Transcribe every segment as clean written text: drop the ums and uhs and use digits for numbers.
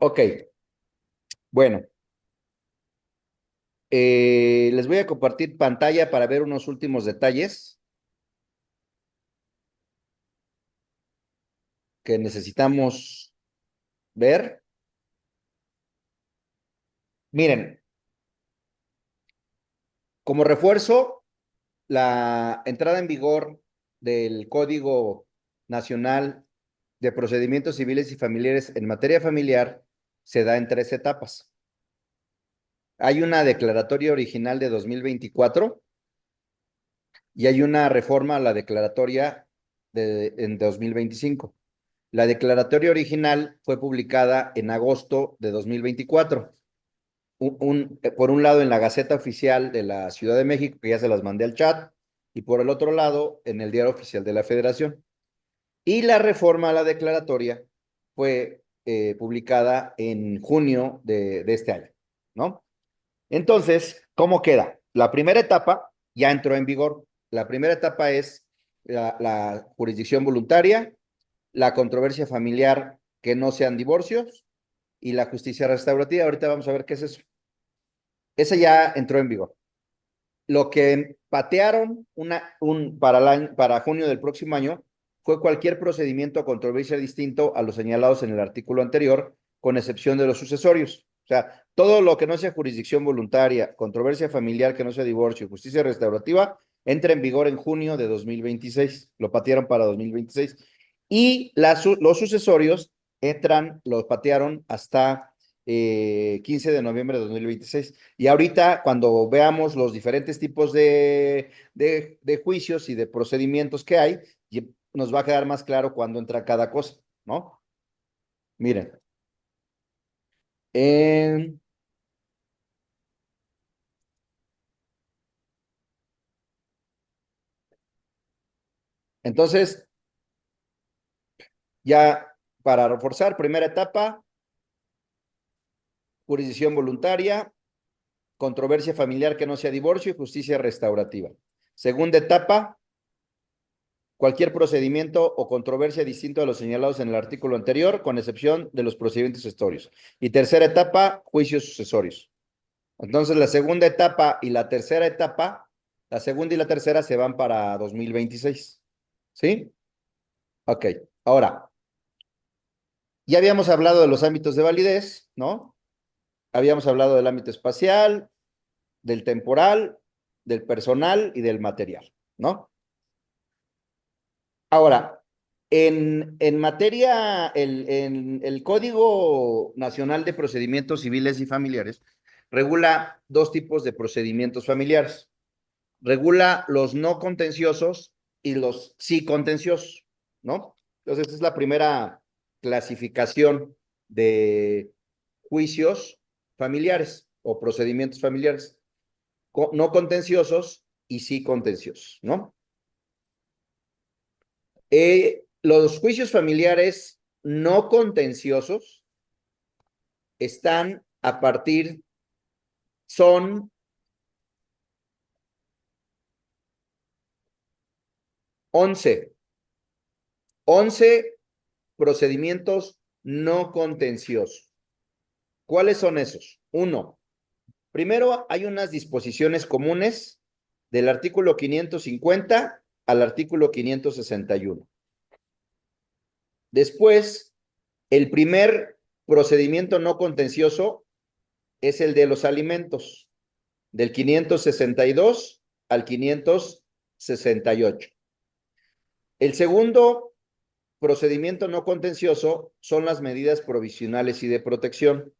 Ok, bueno, les voy a compartir pantalla para ver unos últimos detalles que necesitamos ver. Miren, como refuerzo, la entrada en vigor del Código Nacional de Procedimientos Civiles y Familiares en materia familiar se da en tres etapas. Hay una declaratoria original de 2024 y hay una reforma a la declaratoria en 2025. La declaratoria original fue publicada en agosto de 2024. Por un lado en la Gaceta Oficial de la Ciudad de México, que ya se las mandé al chat, y por el otro lado en el Diario Oficial de la Federación. Y la reforma a la declaratoria fue publicada en junio de este año, ¿no? Entonces, ¿cómo queda? La primera etapa ya entró en vigor. La primera etapa es la jurisdicción voluntaria, la controversia familiar que no sean divorcios y la justicia restaurativa. Ahorita vamos a ver qué es eso. Esa ya entró en vigor. Lo que patearon para junio del próximo año fue cualquier procedimiento o controversia distinto a los señalados en el artículo anterior, con excepción de los sucesorios. O sea, todo lo que no sea jurisdicción voluntaria, controversia familiar que no sea divorcio, justicia restaurativa, entra en vigor en junio de 2026. Lo patearon para 2026. Y los sucesorios los patearon hasta 15 de noviembre de 2026. Y ahorita, cuando veamos los diferentes tipos de juicios y de procedimientos que hay, nos va a quedar más claro cuándo entra cada cosa, ¿no? Miren, eh, entonces, ya para reforzar, primera etapa, jurisdicción voluntaria, controversia familiar que no sea divorcio y justicia restaurativa. Segunda etapa, cualquier procedimiento o controversia distinto a los señalados en el artículo anterior, con excepción de los procedimientos sucesorios. Y tercera etapa, juicios sucesorios. Entonces, la segunda etapa y la tercera etapa, la segunda y la tercera se van para 2026. ¿Sí? Ok. Ahora, ya habíamos hablado de los ámbitos de validez, ¿no? Habíamos hablado del ámbito espacial, del temporal, del personal y del material, ¿no? Ahora, en materia, en el Código Nacional de Procedimientos Civiles y Familiares regula dos tipos de procedimientos familiares. Regula los no contenciosos y los sí contenciosos, ¿no? Entonces, esta es la primera clasificación de juicios familiares o procedimientos familiares, no contenciosos y sí contenciosos, ¿no? Los juicios familiares no contenciosos están son 11, 11 procedimientos no contenciosos. ¿Cuáles son esos? Uno, primero hay unas disposiciones comunes del artículo 550 al artículo 561. Después, el primer procedimiento no contencioso es el de los alimentos, del 562 al 568. El segundo procedimiento no contencioso son las medidas provisionales y de protección.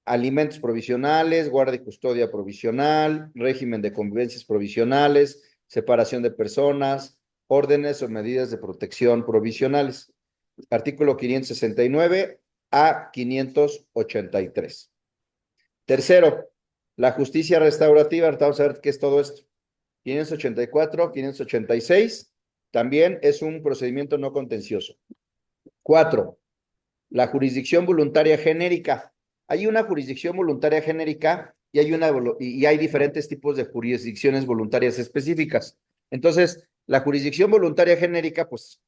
Alimentos provisionales, guardia y custodia provisional, régimen de convivencias provisionales, separación de personas, órdenes o medidas de protección provisionales. Artículo 569 a 583. Tercero, la justicia restaurativa. Ahorita vamos a ver qué es todo esto. 584, 586, también es un procedimiento no contencioso. Cuatro, la jurisdicción voluntaria genérica. Hay una jurisdicción voluntaria genérica y hay diferentes tipos de jurisdicciones voluntarias específicas. Entonces, la jurisdicción voluntaria genérica, pues,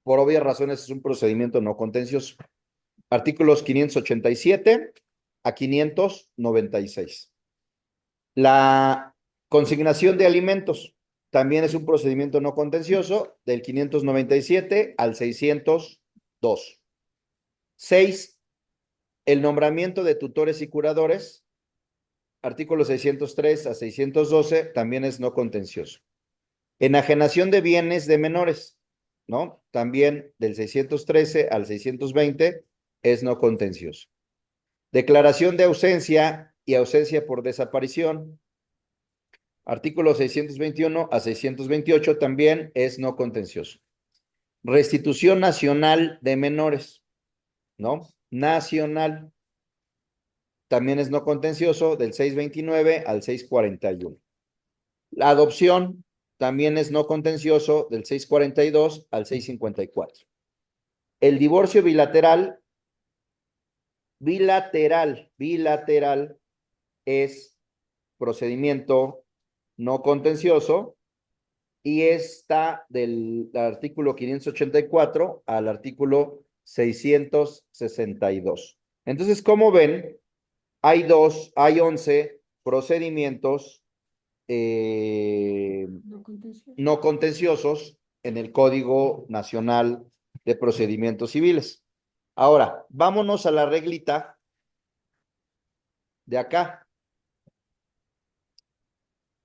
por obvias razones, es un procedimiento no contencioso. artículos 587 a 596. La consignación de alimentos también es un procedimiento no contencioso del 597 al 602. 6. El nombramiento de tutores y curadores, artículos 603 a 612, también es no contencioso. Enajenación de bienes de menores, ¿no? También del 613 al 620 es no contencioso. Declaración de ausencia y ausencia por desaparición, artículos 621 a 628 también es no contencioso. Restitución nacional de menores, ¿no? Nacional, también es no contencioso del 629 al 641. La adopción también es no contencioso del 642 al 654. El divorcio bilateral es procedimiento no contencioso y está del artículo 584 al artículo 662. Entonces, como ven, hay 11 procedimientos no contenciosos en el Código Nacional de Procedimientos Civiles. Ahora, vámonos a la reglita de acá.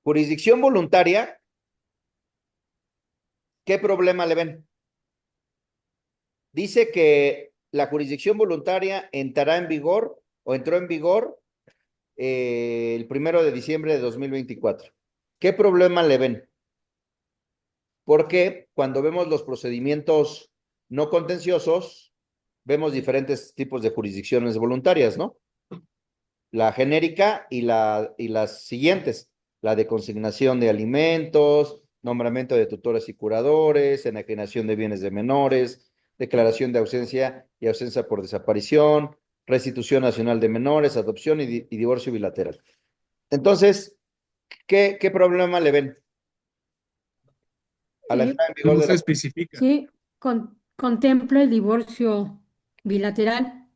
Jurisdicción voluntaria, ¿qué problema le ven? Dice que la jurisdicción voluntaria entrará en vigor o entró en vigor el 1 de diciembre de 2024. ¿Qué problema le ven? Porque cuando vemos los procedimientos no contenciosos, vemos diferentes tipos de jurisdicciones voluntarias, ¿no? La genérica y las siguientes, la de consignación de alimentos, nombramiento de tutores y curadores, enajenación de bienes de menores, declaración de ausencia y ausencia por desaparición, restitución nacional de menores, adopción y divorcio bilateral. Entonces, ¿qué problema le ven a la entrada en vigor No de se la... especifica. Sí, contempla el divorcio bilateral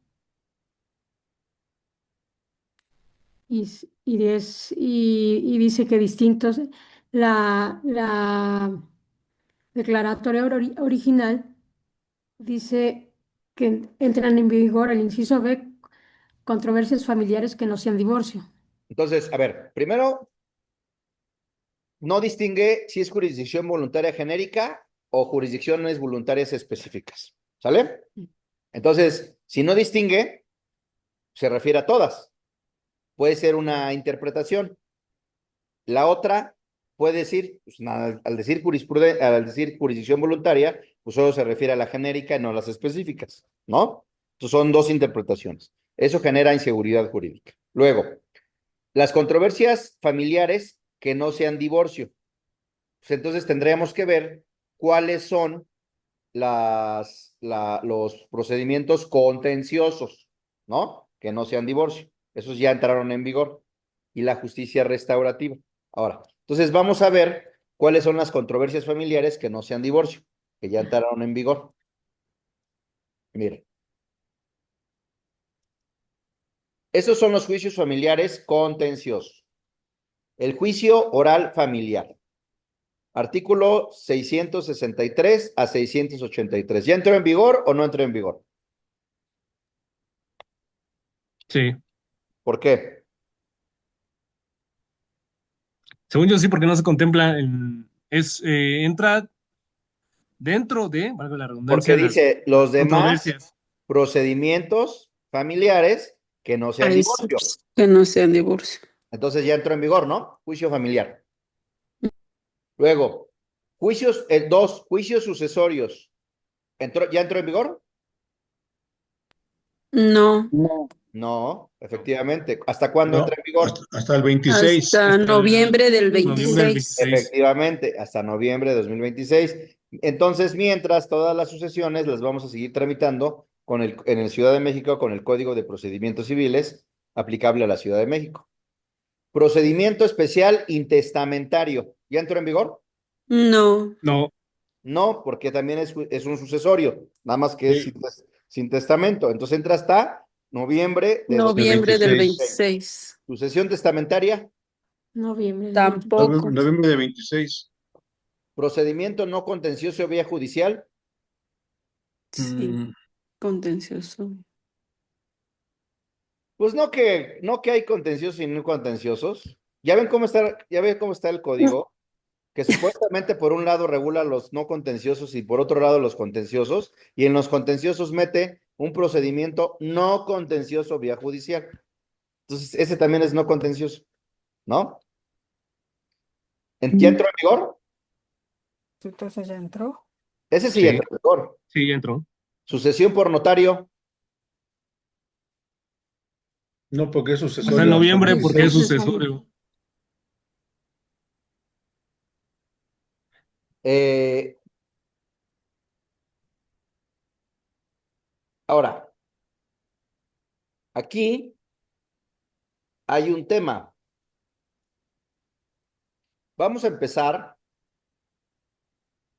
y dice que distintos, la declaratoria original dice que entran en vigor el inciso B, controversias familiares que no sean divorcio. Entonces, a ver, primero, no distingue si es jurisdicción voluntaria genérica o jurisdicciones voluntarias específicas, ¿sale? Entonces, si no distingue, se refiere a todas. Puede ser una interpretación. La otra puede decir, pues, al decir jurisdicción voluntaria, pues solo se refiere a la genérica y no a las específicas, ¿no? Entonces son dos interpretaciones. Eso genera inseguridad jurídica. Luego, las controversias familiares que no sean divorcio. Pues entonces tendríamos que ver cuáles son los procedimientos contenciosos, ¿no? Que no sean divorcio. Esos ya entraron en vigor. Y la justicia restaurativa. Ahora, entonces vamos a ver cuáles son las controversias familiares que no sean divorcio, que ya entraron en vigor. Miren, esos son los juicios familiares contenciosos. El juicio oral familiar. Artículo 663 a 683. ¿Ya entró en vigor o no entró en vigor? Sí. ¿Por qué? Según yo sí, porque no se contempla entra dentro de, valga la Porque redundancia, dice los las demás controversias. procedimientos familiares que no sean Ahí divorcio. que no sean divorcio. Entonces ya entró en vigor, ¿no? Juicio familiar. Luego, juicios sucesorios. ¿Ya entró en vigor? No, No. No, efectivamente. ¿Hasta cuándo entra No, en vigor? hasta el 26. hasta Hasta el noviembre del noviembre del 26. 26. Efectivamente, hasta noviembre de 2026. Entonces, mientras todas las sucesiones las vamos a seguir tramitando en el Ciudad de México con el Código de Procedimientos Civiles aplicable a la Ciudad de México. Procedimiento especial intestamentario. ¿Ya entró en vigor? No, No, No, porque también es un sucesorio, nada más que es Sí. sin testamento. Entonces entra hasta noviembre de Noviembre del 26. 26. Sucesión testamentaria, Noviembre del Tampoco. Noviembre de 26. procedimiento no contencioso vía judicial, Sí, Mm, contencioso. pues no que hay contenciosos y no contenciosos. Ya ven cómo está el código, que supuestamente por un lado regula los no contenciosos y por otro lado los contenciosos, y en los contenciosos mete un procedimiento no contencioso vía judicial. Entonces, ese también es no contencioso, ¿no? ¿Ya entró en vigor? Entonces ya entró. Ese sí Sí. entró en vigor. Sí, entró. Sucesión por notario, no, porque es Hasta en sucesorio. noviembre Sí, porque es sí, sucesorio. eh, ahora, aquí hay un tema. Vamos a empezar.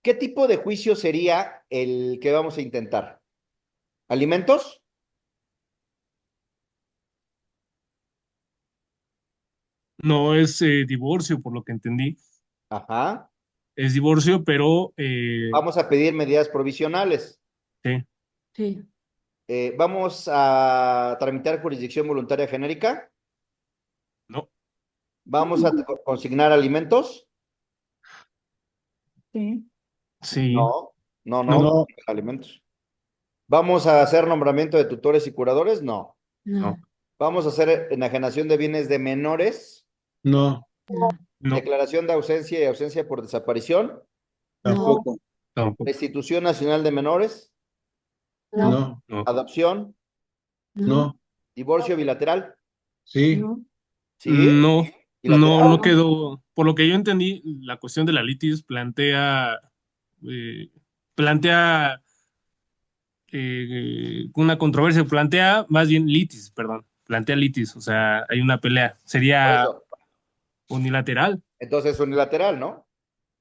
¿Qué tipo de juicio sería el que vamos a intentar? ¿Alimentos? No es divorcio, por lo que entendí. Ajá. Es divorcio, pero Vamos a pedir medidas provisionales. sí, Sí. Vamos a tramitar jurisdicción voluntaria genérica. no, Vamos a consignar alimentos. Sí. sí, No, No. alimentos. ¿Vamos a hacer nombramiento de tutores y curadores? No. no, No, ¿Vamos a hacer enajenación de bienes de menores? No, no, no, ¿Declaración de ausencia y ausencia por desaparición? tampoco. tampoco, ¿Restitución nacional de menores? No, no, ¿Adopción? no, no, ¿Divorcio bilateral? sí, no, ¿Sí? no, no, ¿Bilateral? no quedó. Por lo que yo entendí, la cuestión de la litis eh, plantea una controversia, plantea más bien litis, perdón, plantea litis, o sea, hay una pelea. Por Sería eso. unilateral. Entonces es unilateral, ¿no?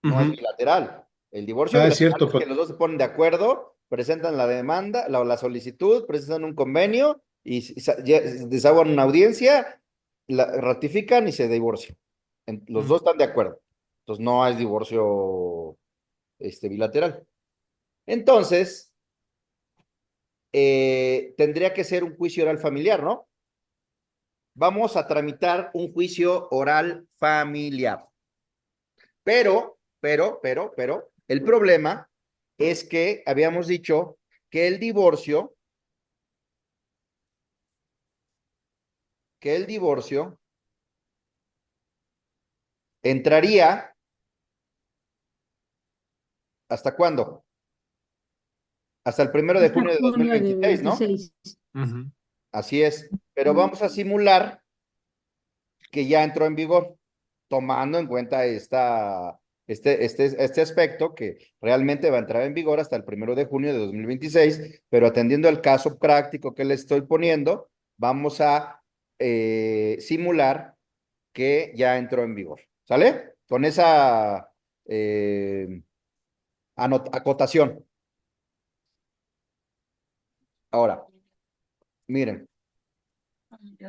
No es Ujú, bilateral. El divorcio Ah, es bilateral cierto, es que los dos se ponen de acuerdo, presentan la demanda, la solicitud, presentan un convenio y desahogan una audiencia, la ratifican y se divorcian. Los dos ujú. están de acuerdo. Entonces no hay divorcio bilateral. Entonces, tendría que ser un juicio oral familiar, ¿no? Vamos a tramitar un juicio oral familiar. Pero, el problema es que habíamos dicho que el divorcio entraría, ¿hasta cuándo? Hasta el 1 de junio hasta de dos mil junio de veintiséis, ¿no? 26. Ujú. Así es. Pero vamos a simular que ya entró en vigor, tomando en cuenta este aspecto que realmente va a entrar en vigor hasta el 1 de junio de 2026, pero atendiendo al caso práctico que le estoy poniendo, vamos a simular que ya entró en vigor. ¿Sale? Con esa eh, acotación. Ahora, miren.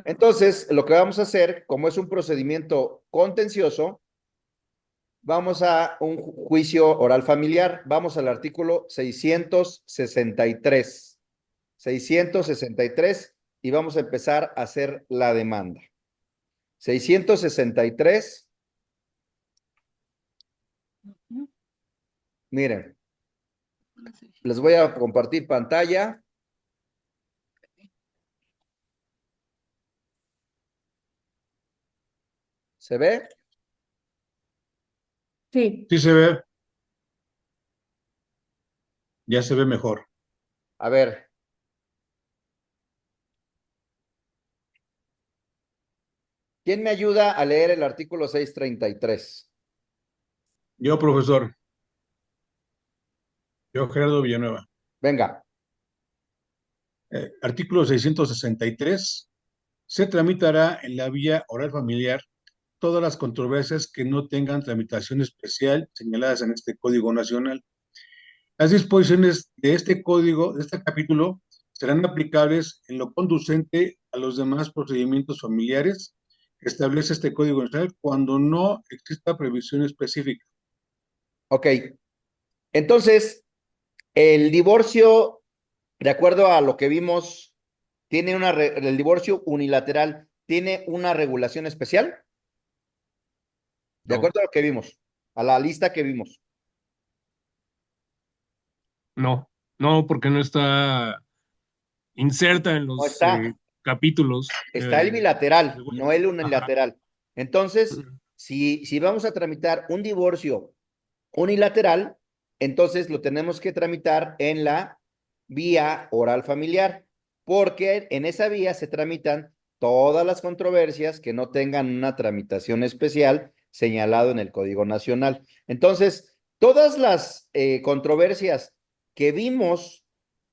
Entonces, lo que vamos a hacer, como es un procedimiento contencioso, vamos a un juicio oral familiar. Vamos al artículo 663. 663 y vamos a empezar a hacer la demanda. 663. Miren, les voy a compartir pantalla. ¿Se ve? Sí, sí se ve, ya se ve mejor. A ver. ¿Quién me ayuda a leer el artículo 633? Yo, profesor, yo, Gerardo Villanueva. Venga. Artículo 663. Se tramitará en la vía oral familiar todas las controversias que no tengan tramitación especial señaladas en este Código Nacional. Las disposiciones de este código, de este capítulo, serán aplicables en lo conducente a los demás procedimientos familiares que establece este Código Nacional cuando no exista previsión específica. Ok. Entonces, el divorcio, de acuerdo a lo que vimos, tiene el divorcio unilateral, ¿tiene una regulación especial? De No, acuerdo a lo que vimos, a la lista que vimos. no, no, porque no está inserta en No los está. capítulos Está el que bilateral, regulan. no el Ajá. unilateral. Entonces, si vamos a tramitar un divorcio unilateral, entonces lo tenemos que tramitar en la vía oral familiar, porque en esa vía se tramitan todas las controversias que no tengan una tramitación especial señalado en el Código Nacional. Entonces, todas las controversias que vimos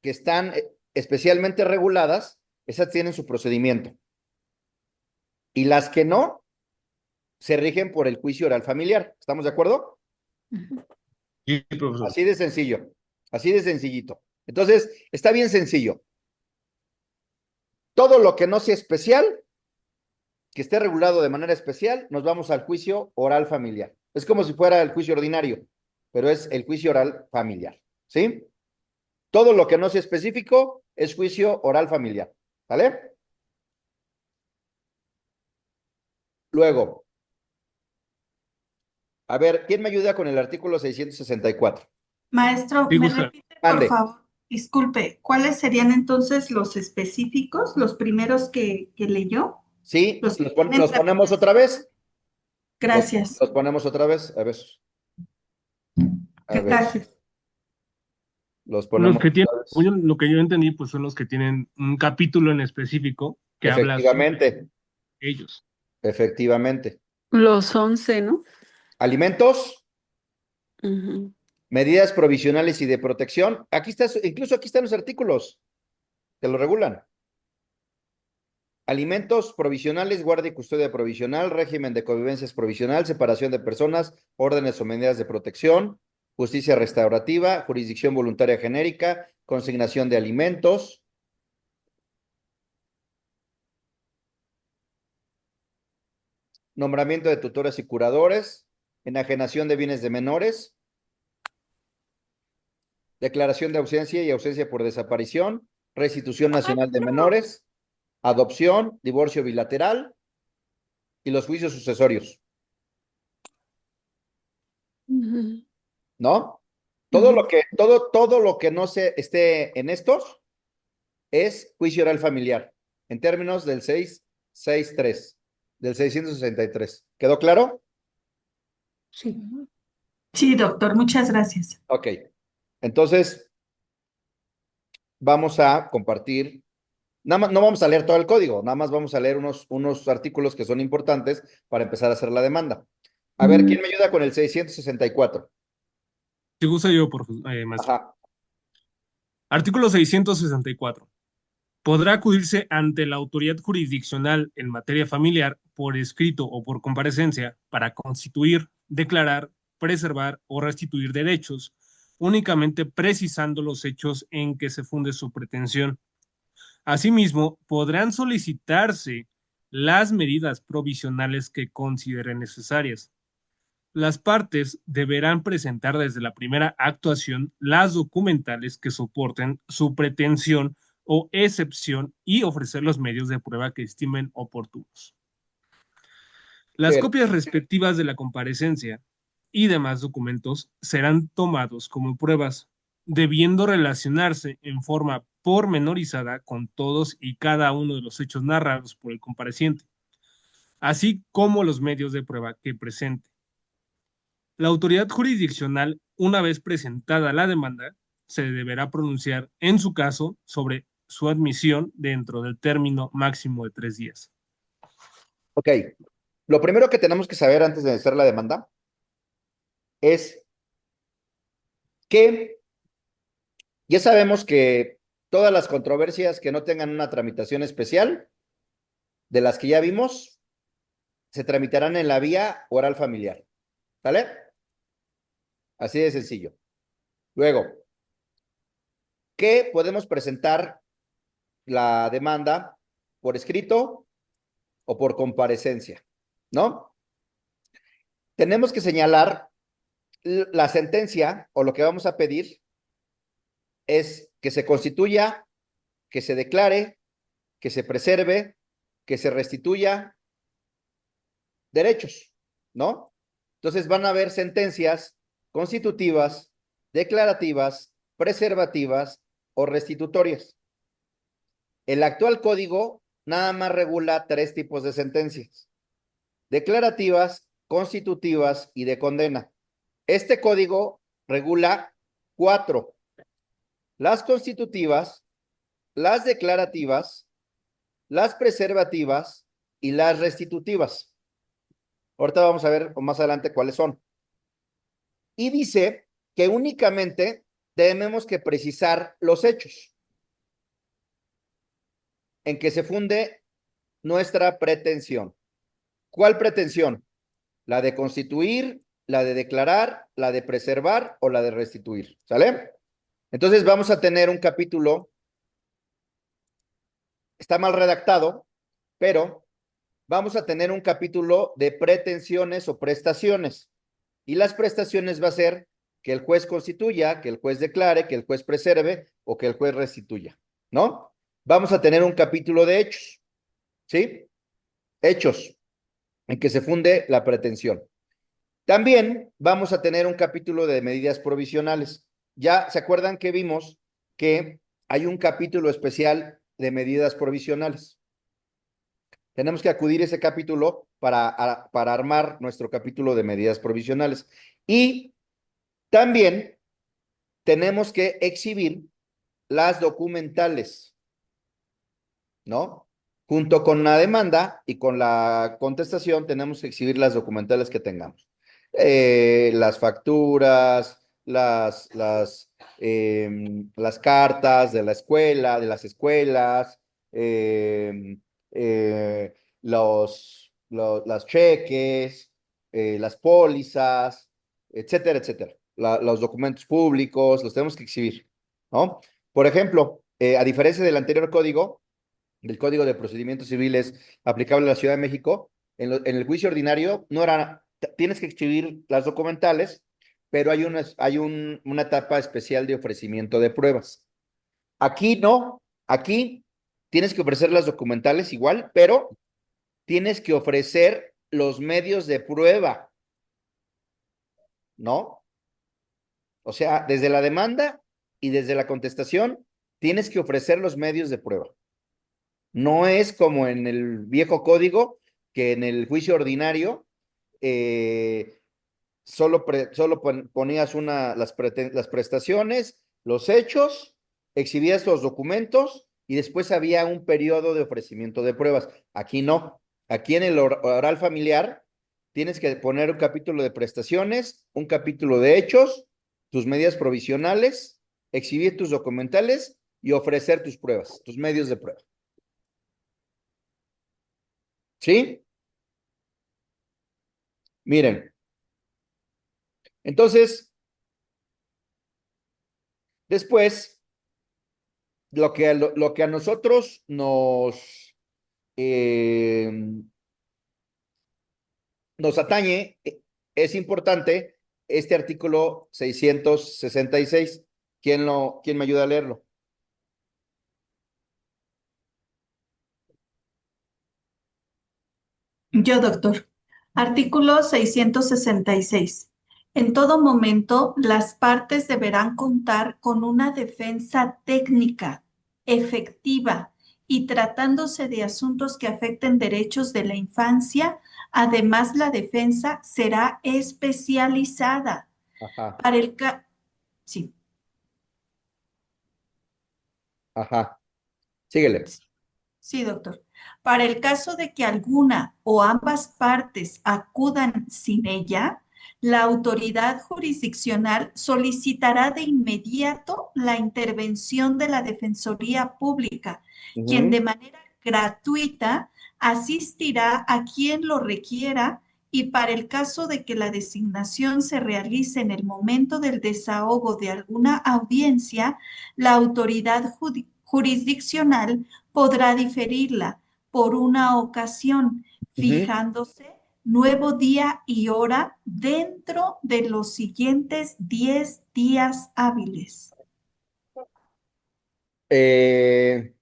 que están especialmente reguladas, esas tienen su procedimiento. Y las que no, se rigen por el juicio oral familiar. ¿Estamos de acuerdo? Sí, profesor. Así de sencillo, así de sencillito. Entonces, está bien sencillo. Todo lo que no sea especial, que esté regulado de manera especial, nos vamos al juicio oral familiar. Es como si fuera el juicio ordinario, pero es el juicio oral familiar, ¿sí? Todo lo que no sea específico es juicio oral familiar, ¿vale? Luego, a ver, ¿quién me ayuda con el artículo 664? Maestro, Sí, ¿me gusta. repite, por Ande, favor? Disculpe, ¿cuáles serían entonces los específicos, los primeros que leyó? ¿sí? Los que tienen Los ponemos otra tramitación. vez. Gracias, Los ponemos otra vez. A ver, gracias. los Los ponemos que tienen, otra vez. oye, lo que yo entendí, pues son los que tienen un capítulo en específico que habla sobre Efectivamente, ellos. efectivamente. Los 11, ¿no? Alimentos, Ujú. medidas provisionales y de protección. Aquí está, incluso aquí están los artículos que lo regulan. Alimentos provisionales, guardia y custodia provisional, régimen de convivencias provisional, separación de personas, órdenes o medidas de protección, justicia restaurativa, jurisdicción voluntaria genérica, consignación de alimentos, nombramiento de tutores y curadores, enajenación de bienes de menores, declaración de ausencia y ausencia por desaparición, restitución nacional de menores, adopción, divorcio bilateral y los juicios sucesorios, Ujú. ¿no? Ujú. Todo lo que no se esté en estos es juicio oral familiar, en términos del 663, del 663. ¿Quedó claro? Sí. Sí, doctor, muchas gracias. Ok. Entonces, vamos a compartir. Nada más, no vamos a leer todo el código, nada más vamos a leer unos artículos que son importantes para empezar a hacer la demanda. A ver, ¿quién me ayuda con el 664? Si gusta yo, maestro. Ajá. Artículo 664. Podrá acudirse ante la autoridad jurisdiccional en materia familiar por escrito o por comparecencia para constituir, declarar, preservar o restituir derechos, únicamente precisando los hechos en que se funde su pretensión. Asimismo, podrán solicitarse las medidas provisionales que consideren necesarias. Las partes deberán presentar desde la primera actuación las documentales que soporten su pretensión o excepción y ofrecer los medios de prueba que estimen oportunos. Las Bien. copias respectivas de la comparecencia y demás documentos serán tomados como pruebas, debiendo relacionarse en forma pormenorizada con todos y cada uno de los hechos narrados por el compareciente, así como los medios de prueba que presente. La autoridad jurisdiccional, una vez presentada la demanda, se deberá pronunciar en su caso sobre su admisión dentro del término máximo de 3 días. Ok. Lo primero que tenemos que saber antes de hacer la demanda es que ya sabemos que todas las controversias que no tengan una tramitación especial, de las que ya vimos, se tramitarán en la vía oral familiar. ¿Sale? Así de sencillo. Luego, ¿qué podemos presentar la demanda por escrito o por comparecencia, ¿no? Tenemos que señalar la sentencia o lo que vamos a pedir es que se constituya, que se declare, que se preserve, que se restituya derechos, ¿no? Entonces van a haber sentencias constitutivas, declarativas, preservativas o restitutorias. El actual código nada más regula 3 tipos de sentencias: declarativas, constitutivas y de condena. Este código regula 4: las constitutivas, las declarativas, las preservativas y las restitutivas. Ahorita vamos a ver más adelante cuáles son. Y dice que únicamente tenemos que precisar los hechos en que se funde nuestra pretensión. ¿Cuál pretensión? La de constituir, la de declarar, la de preservar o la de restituir. ¿Sale? Entonces vamos a tener un capítulo, está mal redactado, pero vamos a tener un capítulo de pretensiones o prestaciones. Y las prestaciones va a ser que el juez constituya, que el juez declare, que el juez preserve o que el juez restituya, ¿no? Vamos a tener un capítulo de hechos, ¿sí? Hechos en que se funde la pretensión. También vamos a tener un capítulo de medidas provisionales. Ya se acuerdan que vimos que hay un capítulo especial de medidas provisionales. Tenemos que acudir a ese capítulo para armar nuestro capítulo de medidas provisionales. Y también tenemos que exhibir las documentales, ¿no? Junto con la demanda y con la contestación tenemos que exhibir las documentales que tengamos. Las facturas, las cartas de la escuela, de las escuelas, las cheques, las pólizas, etcétera, etcétera. Los documentos públicos, los tenemos que exhibir, ¿no? Por ejemplo, a diferencia del anterior código, del Código de Procedimientos Civiles aplicable a la Ciudad de México, en el juicio ordinario no era, tienes que exhibir las documentales, pero hay una etapa especial de ofrecimiento de pruebas. Aquí no, aquí tienes que ofrecer las documentales igual, pero tienes que ofrecer los medios de prueba, ¿no? O sea, desde la demanda y desde la contestación, tienes que ofrecer los medios de prueba. No es como en el viejo código, que en el juicio ordinario solo ponías las prestaciones, los hechos, exhibías los documentos y después había un periodo de ofrecimiento de pruebas. Aquí no. Aquí en el oral familiar tienes que poner un capítulo de prestaciones, un capítulo de hechos, tus medidas provisionales, exhibir tus documentales y ofrecer tus pruebas, tus medios de prueba. ¿Sí? Miren. Entonces, después, lo que a nosotros nos atañe, es importante este artículo 666. ¿Quién me ayuda a leerlo? Yo, doctor. Artículo 666. En todo momento, las partes deberán contar con una defensa técnica, efectiva, y tratándose de asuntos que afecten derechos de la infancia, además la defensa será especializada. Ajá, Para el sí. ajá. Síguele. Sí, doctor. Para el caso de que alguna o ambas partes acudan sin ella, la autoridad jurisdiccional solicitará de inmediato la intervención de la Defensoría Pública, quien de manera gratuita asistirá a quien lo requiera, y para el caso de que la designación se realice en el momento del desahogo de alguna audiencia, la autoridad jurisdiccional podrá diferirla por una ocasión, Ujú. fijándose nuevo día y hora dentro de los siguientes 10 días hábiles. Eh,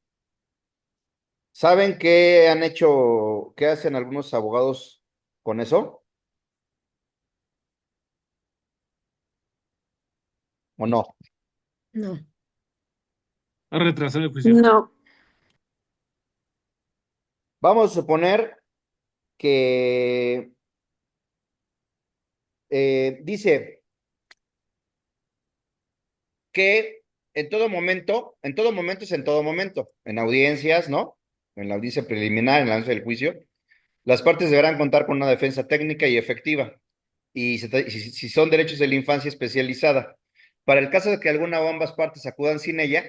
¿Saben qué han hecho, qué hacen algunos abogados con eso? ¿O no? No. A retrasar el juicio. No, Vamos a suponer que dice que en todo momento es en todo momento, en audiencias, ¿no? En la audiencia preliminar, en la audiencia del juicio, las partes deberán contar con una defensa técnica y efectiva, y si son derechos de la infancia especializada. Para el caso de que alguna o ambas partes acudan sin ella,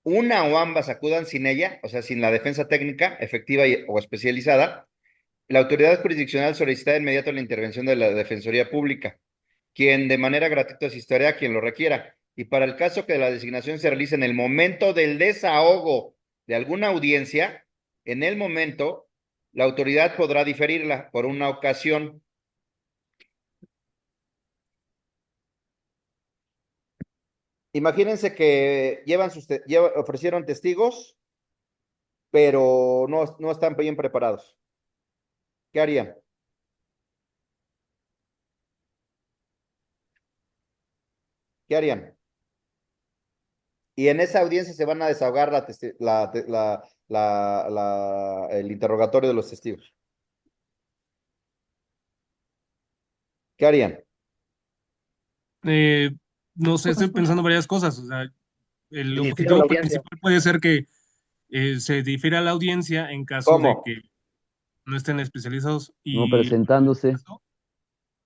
una o ambas acudan sin ella, o sea, sin la defensa técnica, efectiva o especializada, la autoridad jurisdiccional solicitará de inmediato la intervención de la Defensoría Pública, quien de manera gratuita asistirá a quien lo requiera. Y para el caso que la designación se realice en el momento del desahogo de alguna audiencia, en el momento, la autoridad podrá diferirla por una ocasión. Imagínense que ofrecieron testigos, pero no están bien preparados. ¿Qué harían? ¿Qué harían? Y en esa audiencia se van a desahogar el interrogatorio de los testigos. ¿Qué harían? Eh, no sé, estoy pensando varias cosas. O sea, el objetivo principal puede ser que se difiera la audiencia en caso de ¿Cómo? que no estén especializados No y presentándose.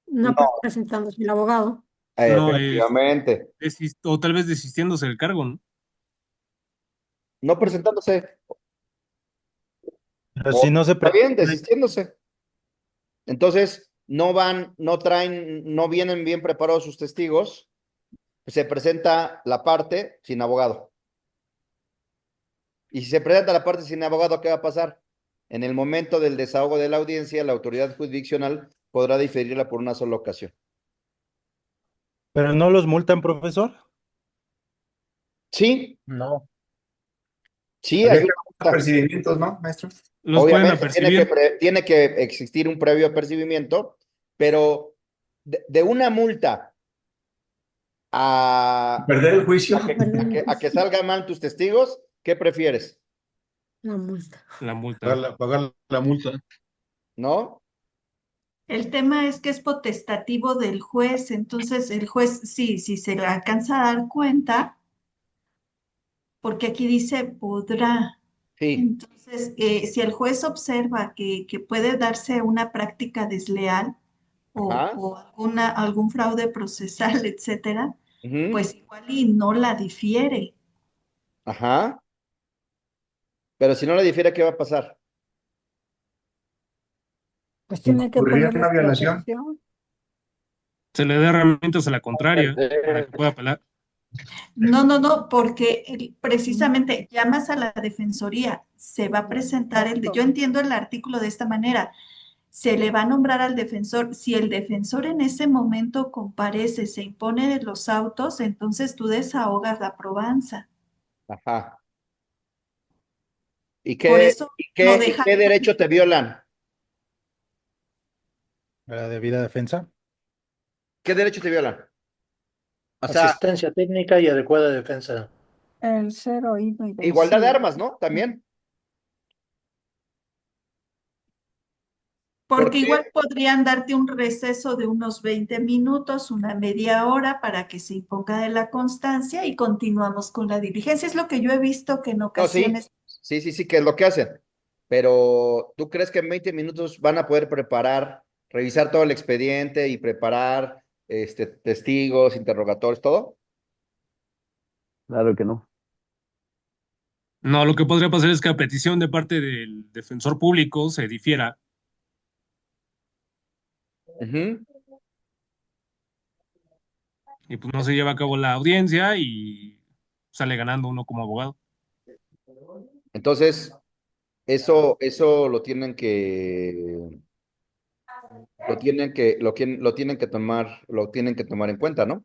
No No, presentándose el abogado. no es, efectivamente. o tal vez desistiéndose del cargo, ¿no? No presentándose. Pero O si no se está bien, presenta, desistiéndose. Entonces, no vienen bien preparados sus testigos. Se presenta la parte sin abogado. Y si se presenta la parte sin abogado, ¿qué va a pasar? En el momento del desahogo de la audiencia, la autoridad jurisdiccional podrá diferirla por una sola ocasión. pero no los multan, profesor. Sí, No. sí, hay Habría que una hacer multa. apercibimientos, ¿no, maestro? Los pueden Obviamente apercibir. tiene que existir un previo apercibimiento, pero de una multa a, Perder el juicio. a que salgan mal tus testigos, ¿qué prefieres? La multa. La multa. Pagar la multa. ¿No? El tema es que es potestativo del juez, entonces el juez, sí, si se le alcanza a dar cuenta, porque aquí dice podrá. Sí. Entonces, si el juez observa que puede darse una práctica desleal Ajá. o algún fraude procesal, etcétera, Ujú. pues igual y no la difiere. Ajá. Pero si no le difiere, ¿qué va a pasar? Pues tiene que ¿Ocurriría ponerles una violación? protección. Se le da herramientas a la contraria para que pueda apelar. No, porque precisamente llamas a la defensoría, se va a presentar yo entiendo el artículo de esta manera, se le va a nombrar al defensor, si el defensor en ese momento comparece, se impone de los autos, entonces tú desahogas la probanza. Ajá. ¿Y Por qué, eso y lo qué, y deja qué derecho te violan? La debida defensa. ¿Qué derecho te violan? O sea, Asistencia técnica y adecuada defensa. El ser oído y igualdad de vencido. armas, ¿no? También. ¿Por porque igual qué? podrían darte un receso de unos 20 minutos, una media hora para que se imponga de la constancia y continuamos con la diligencia. Es lo que yo he visto que en No, sí. ocasiones Sí, que es lo que hacen. Pero ¿tú crees que en 20 minutos van a poder revisar todo el expediente y preparar testigos, interrogatorios, todo? Claro que no. No, lo que podría pasar es que a petición de parte del defensor público se difiera Ujú. y pues no se lleva a cabo la audiencia y sale ganando uno como abogado. Entonces, eso lo tienen que tomar en cuenta, ¿no?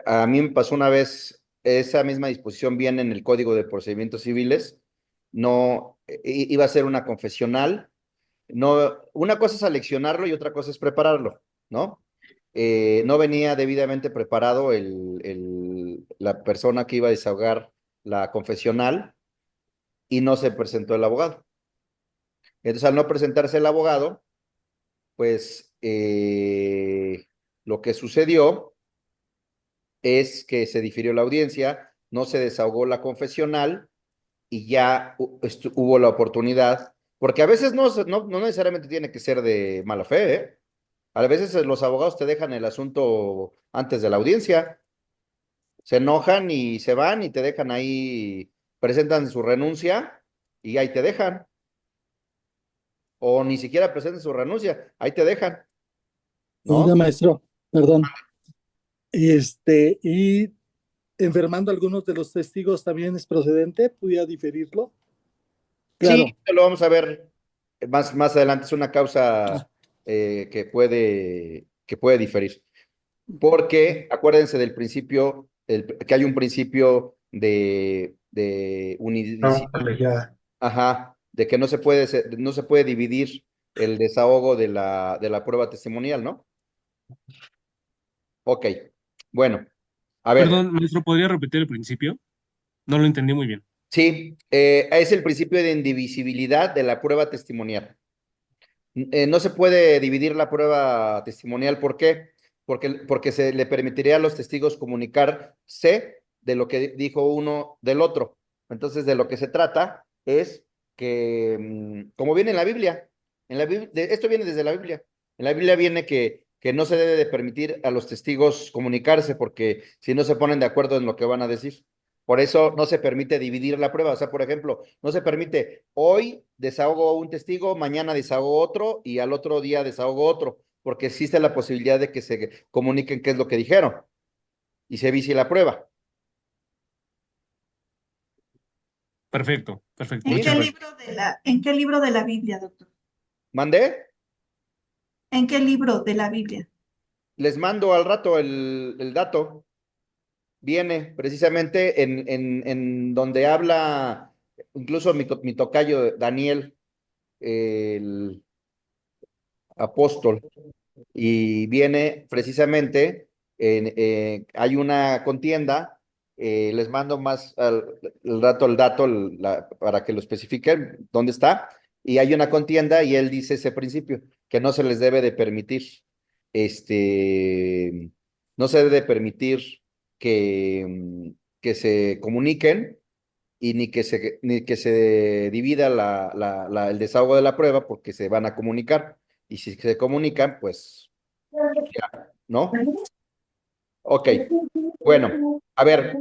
A mí me pasó una vez, esa misma disposición viene en el Código de Procedimientos Civiles, no, iba a ser una confesional, no, una cosa es aleccionarlo y otra cosa es prepararlo, ¿no? No venía debidamente preparado la persona que iba a desahogar la confesional y no se presentó el abogado. Entonces, al no presentarse el abogado, pues lo que sucedió es que se difirió la audiencia, no se desahogó la confesional y ya hubo la oportunidad, porque a veces no necesariamente tiene que ser de mala fe, ¿eh? A veces los abogados te dejan el asunto antes de la audiencia, se enojan y se van y te dejan ahí, presentan su renuncia y ahí te dejan, o ni siquiera presentan su renuncia, ahí te dejan, Oiga, ¿no? maestro, perdón. Y enfermando a algunos de los testigos también es procedente, ¿pudiera diferirlo? Claro. Sí, lo vamos a ver más adelante, es una causa que puede diferir. Porque acuérdense del principio, que hay un principio de unidici- ajá, de que no se puede dividir el desahogo de la prueba testimonial, ¿no? Ok, bueno, a ver, Perdón, maestro, ¿podría repetir el principio? No lo entendí muy bien. sí, es el principio de indivisibilidad de la prueba testimonial. No se puede dividir la prueba testimonial, ¿por qué? Porque se le permitiría a los testigos comunicarse de lo que dijo uno del otro. Entonces, de lo que se trata es que, como viene en la Biblia, esto viene desde la Biblia. En la Biblia viene que no se debe de permitir a los testigos comunicarse porque si no se ponen de acuerdo en lo que van a decir. Por eso no se permite dividir la prueba. O sea, por ejemplo, no se permite hoy desahogo un testigo, mañana desahogo otro y al otro día desahogo otro, porque existe la posibilidad de que se comuniquen qué es lo que dijeron y se vicie la prueba. Perfecto, perfecto. ¿En Muchas qué gracias. libro de la Biblia, doctor? ¿Mandé? ¿En qué libro de la Biblia? Les mando al rato el dato. Viene precisamente en donde habla incluso mi tocayo Daniel, el apóstol, y viene precisamente, hay una contienda, les mando más el dato para que lo especifiquen dónde está, y hay una contienda y él dice ese principio, que no se les debe de permitir, no se debe de permitir que se comuniquen y ni que se divida el desahogo de la prueba porque se van a comunicar. Y si se comunican, pues, ¿no? Ok, bueno, a ver,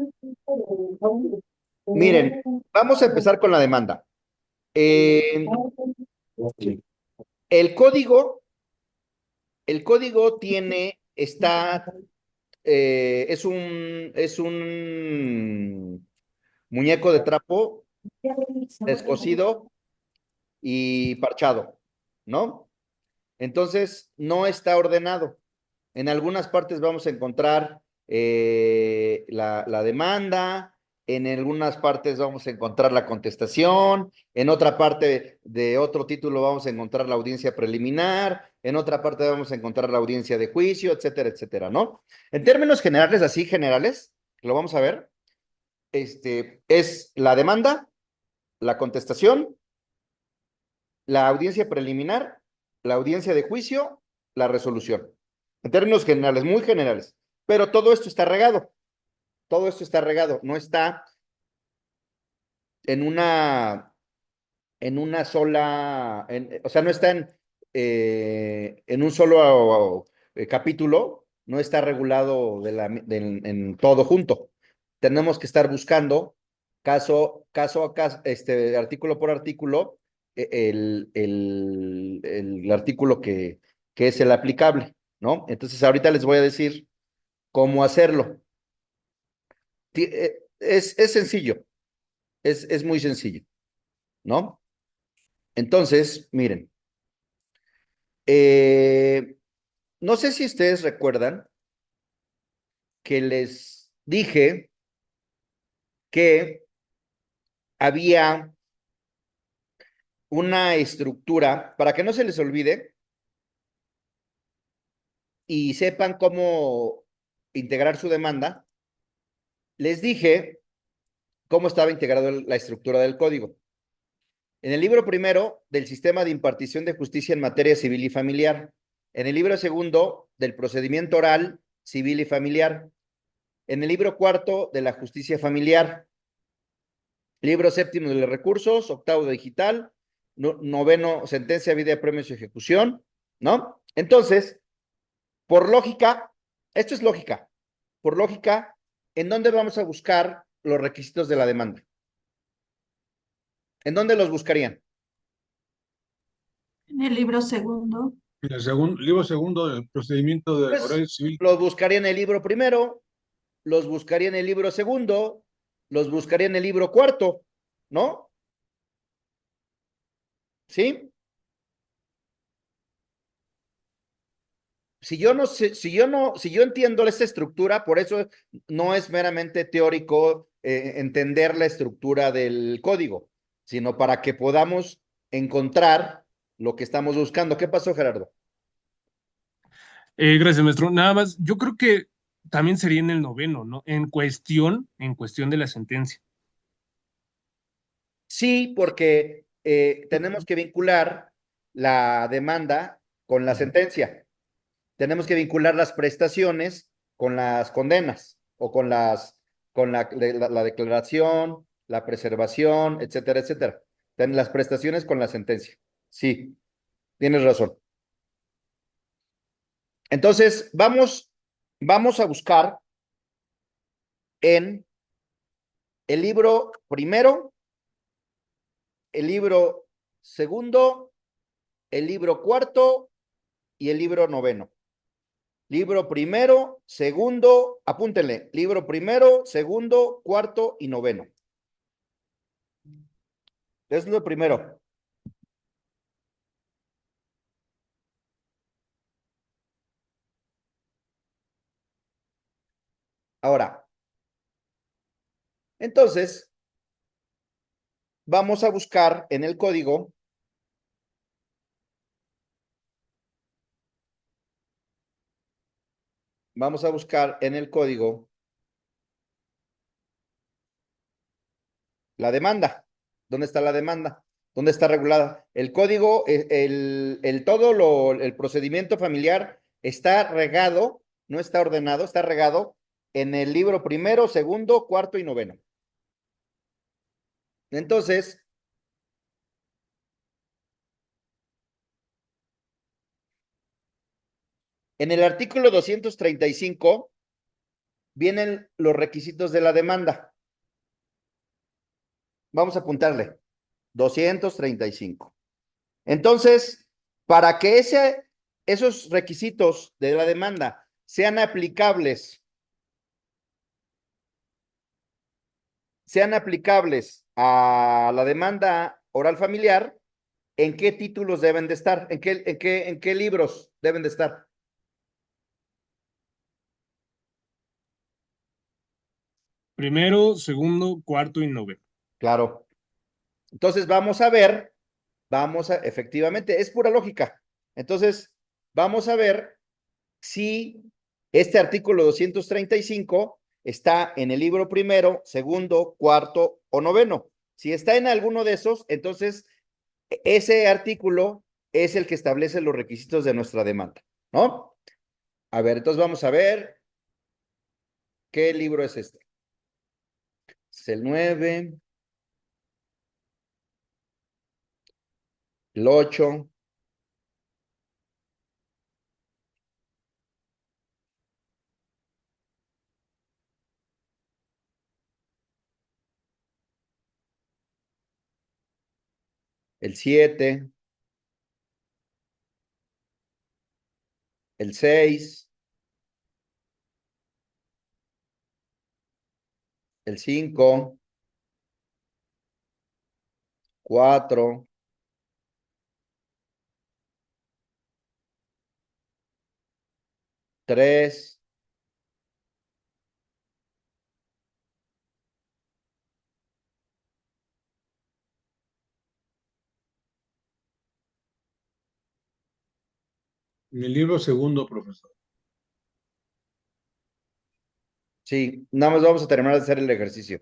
miren, vamos a empezar con la demanda. Eh, el código, el código es un muñeco de trapo descosido y parchado, ¿no? Entonces, no está ordenado. En algunas partes vamos a encontrar la demanda, en algunas partes vamos a encontrar la contestación, en otra parte de otro título vamos a encontrar la audiencia preliminar, en otra parte vamos a encontrar la audiencia de juicio, etcétera, etcétera, ¿no? En términos generales, así generales, lo vamos a ver, es la demanda, la contestación, la audiencia preliminar, la audiencia de juicio, la resolución. En términos generales, muy generales. Pero todo esto está regado. Todo esto está regado. No está en una sola, o sea, no está en un solo capítulo, no está regulado en todo junto. Tenemos que estar buscando caso a caso, artículo por artículo, el artículo que es el aplicable, ¿no? Entonces, ahorita les voy a decir cómo hacerlo. Es sencillo. Es muy sencillo, ¿no? Entonces, miren, no sé si ustedes recuerdan que les dije que había una estructura, para que no se les olvide y sepan cómo integrar su demanda, les dije cómo estaba integrado la estructura del código. En el libro primero del Sistema de Impartición de Justicia en Materia Civil y Familiar. En el libro segundo del Procedimiento Oral, Civil y Familiar. En el libro cuarto de la Justicia Familiar. Libro séptimo de los recursos, octavo de digital, noveno, sentencia, vida, premios y ejecución, ¿no? Entonces, por lógica, esto es lógica, por lógica, ¿en dónde vamos a buscar los requisitos de la demanda? ¿En dónde los buscarían? En el libro segundo. En el libro segundo del procedimiento de Pues oral civil. los buscaría en el libro primero, los buscaría en el libro segundo, los buscaría en el libro cuarto, ¿no? ¿Sí? Si yo no sé, si yo entiendo esta estructura, por eso no es meramente teórico entender la estructura del código, sino para que podamos encontrar lo que estamos buscando. ¿Qué pasó, Gerardo? Gracias, maestro. Nada más, yo creo que también sería en el noveno, ¿no? En cuestión de la sentencia. Sí, porque tenemos que vincular la demanda con la sentencia. Tenemos que vincular las prestaciones con las condenas o con la declaración, la preservación, etcétera, etcétera. Las prestaciones con la sentencia. Sí, tienes razón. Entonces, vamos a buscar en el libro primero, el libro segundo, el libro cuarto y el libro noveno. Libro primero, segundo, apúntenle, libro primero, segundo, cuarto y noveno. Es lo primero. Ahora, entonces, vamos a buscar en el código la demanda. ¿Dónde está la demanda? ¿Dónde está regulada? El código, el procedimiento familiar está regado, no está ordenado, está regado en el libro primero, segundo, cuarto y noveno. Entonces, en el artículo 235 vienen los requisitos de la demanda. Vamos a apuntarle, 235. Entonces, para que esos requisitos de la demanda sean aplicables a la demanda oral familiar, ¿en qué títulos deben de estar? ¿En qué libros deben de estar? Primero, segundo, cuarto y noveno. Claro. Entonces efectivamente, es pura lógica. Entonces, vamos a ver si este artículo 235 está en el libro primero, segundo, cuarto o noveno. Si está en alguno de esos, entonces ese artículo es el que establece los requisitos de nuestra demanda, ¿no? A ver, entonces vamos a ver qué libro es este. Es el 9, el 8, el 7, el 6, el 5, 4, 3, En el libro segundo, profesor. sí, nada más vamos a terminar de hacer el ejercicio.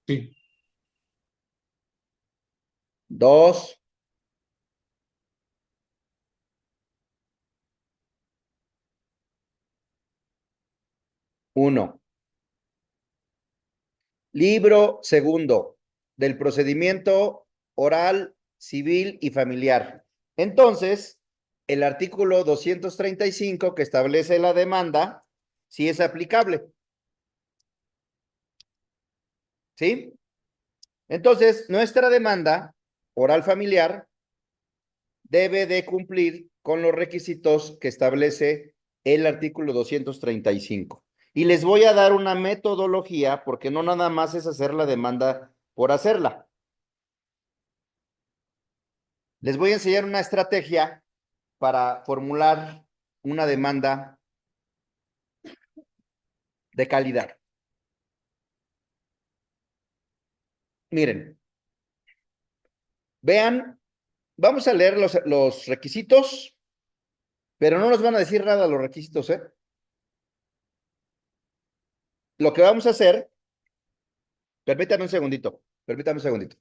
Sí. 2, 1. Libro segundo del procedimiento oral, civil y familiar. Entonces, el artículo 235 que establece la demanda, sí es aplicable. ¿Sí? Entonces, nuestra demanda oral familiar debe de cumplir con los requisitos que establece el artículo 235. Y les voy a dar una metodología porque no nada más es hacer la demanda por hacerla. Les voy a enseñar una estrategia para formular una demanda de calidad. Miren, vean, vamos a leer los requisitos, pero no nos van a decir nada los requisitos, ¿eh? Lo que vamos a hacer, permítame un segundito, permítame un segundito.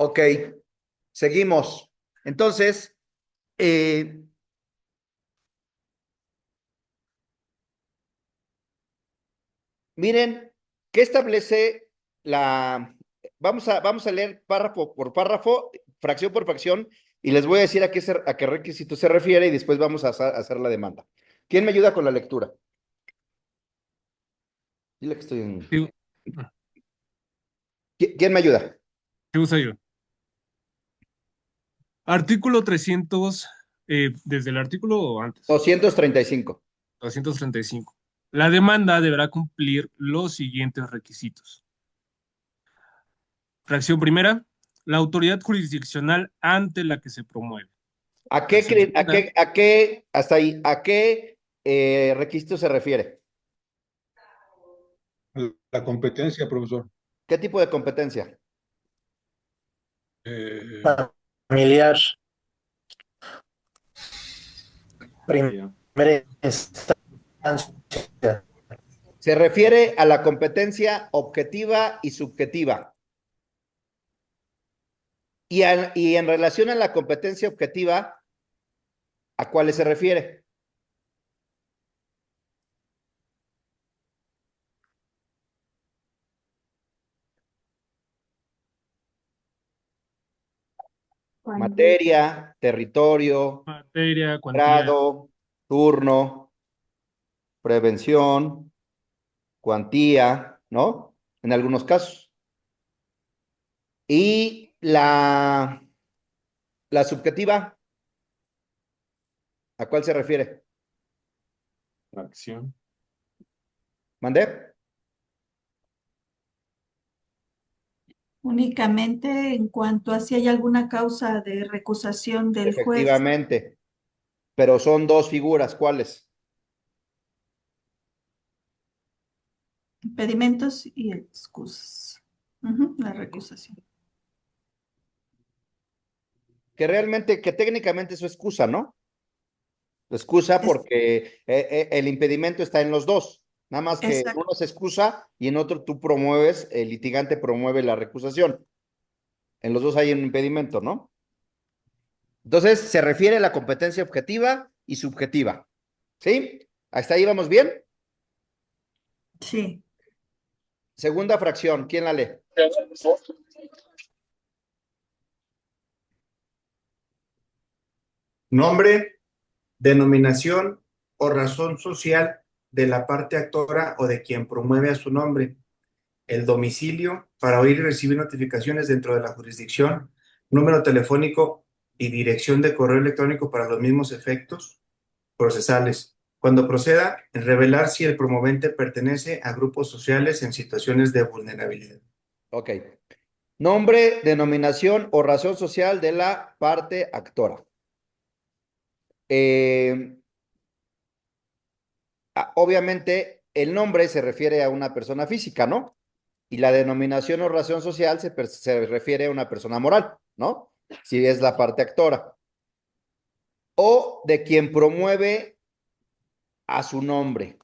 Ok, seguimos. Entonces, miren, ¿qué establece vamos a leer párrafo por párrafo, fracción por fracción, y les voy a decir a qué requisito se refiere y después vamos a hacer la demanda. ¿Quién me ayuda con la lectura? Dile que estoy en... Sí, ¿Quién me ayuda? ¿qué usa yo? Artículo 300, desde el artículo o antes, 235. 235. La demanda deberá cumplir los siguientes requisitos. Fracción primera, la autoridad jurisdiccional ante la que se promueve. Hasta ahí, a qué requisito se refiere? La competencia, profesor. ¿Qué tipo de competencia? Familiar. Primera instancia. Se refiere a la competencia objetiva y subjetiva. Y en relación a la competencia objetiva, ¿a cuáles se refiere? Materia, territorio, Materia, cuantía. grado, turno, prevención, cuantía, ¿no? En algunos casos. Y la subjetiva, ¿a cuál se refiere? Fracción. ¿Mandé? Únicamente en cuanto a si hay alguna causa de recusación del juez. Efectivamente. Pero son dos figuras, ¿cuáles? Impedimentos y excusas. La recusación. Que técnicamente es su excusa, ¿no? Excusa porque el impedimento está en los dos. Nada más que en uno se excusa y en otro tú promueves, el litigante promueve la recusación. En los dos hay un impedimento, ¿no? Entonces, se refiere a la competencia objetiva y subjetiva. ¿Sí? ¿Hasta ahí vamos bien? Sí. Segunda fracción, ¿quién la lee? Nombre, denominación o razón social de la parte actora o de quien promueve a su nombre. El domicilio para oír y recibir notificaciones dentro de la jurisdicción. Número telefónico y dirección de correo electrónico para los mismos efectos procesales. Cuando proceda, revelar si el promovente pertenece a grupos sociales en situaciones de vulnerabilidad. Ok. Nombre, denominación o razón social de la parte actora. Obviamente, el nombre se refiere a una persona física, ¿no? Y la denominación o razón social se refiere a una persona moral, ¿no? Si es la parte actora. O de quien promueve a su nombre.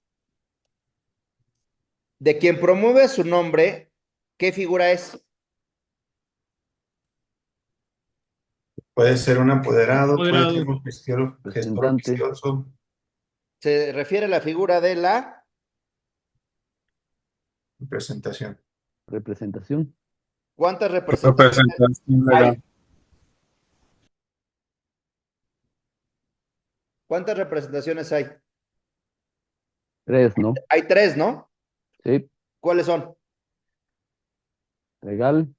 De quien promueve a su nombre, ¿qué figura es? Puede ser un apoderado, puede ser un gestor Representante. oficioso. Se refiere a la figura de la Representación. Representación. ¿Cuántas representaciones hay? ¿Cuántas representaciones hay? 3, ¿no? Hay 3, ¿no? Sí. ¿Cuáles son? Legal.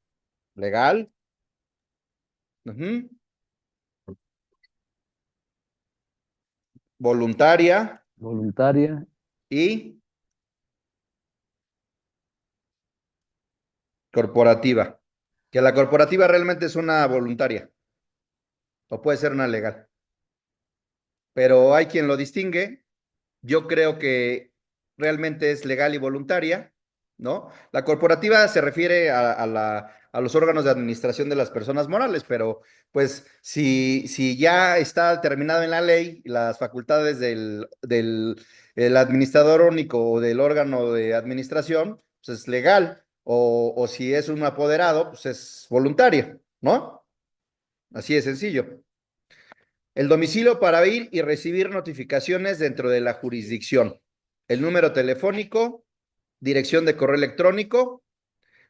Legal. Voluntaria. Voluntaria. Y corporativa. Que la corporativa realmente es una voluntaria. O puede ser una legal. Pero hay quien lo distingue. Yo creo que realmente es legal y voluntaria, ¿no? La corporativa se refiere a los órganos de administración de las personas morales, pero pues si ya está determinado en la ley las facultades el administrador único o del órgano de administración, pues es legal, o si es un apoderado, pues es voluntario, ¿no? Así de sencillo. El domicilio para oír y recibir notificaciones dentro de la jurisdicción. El número telefónico, dirección de correo electrónico,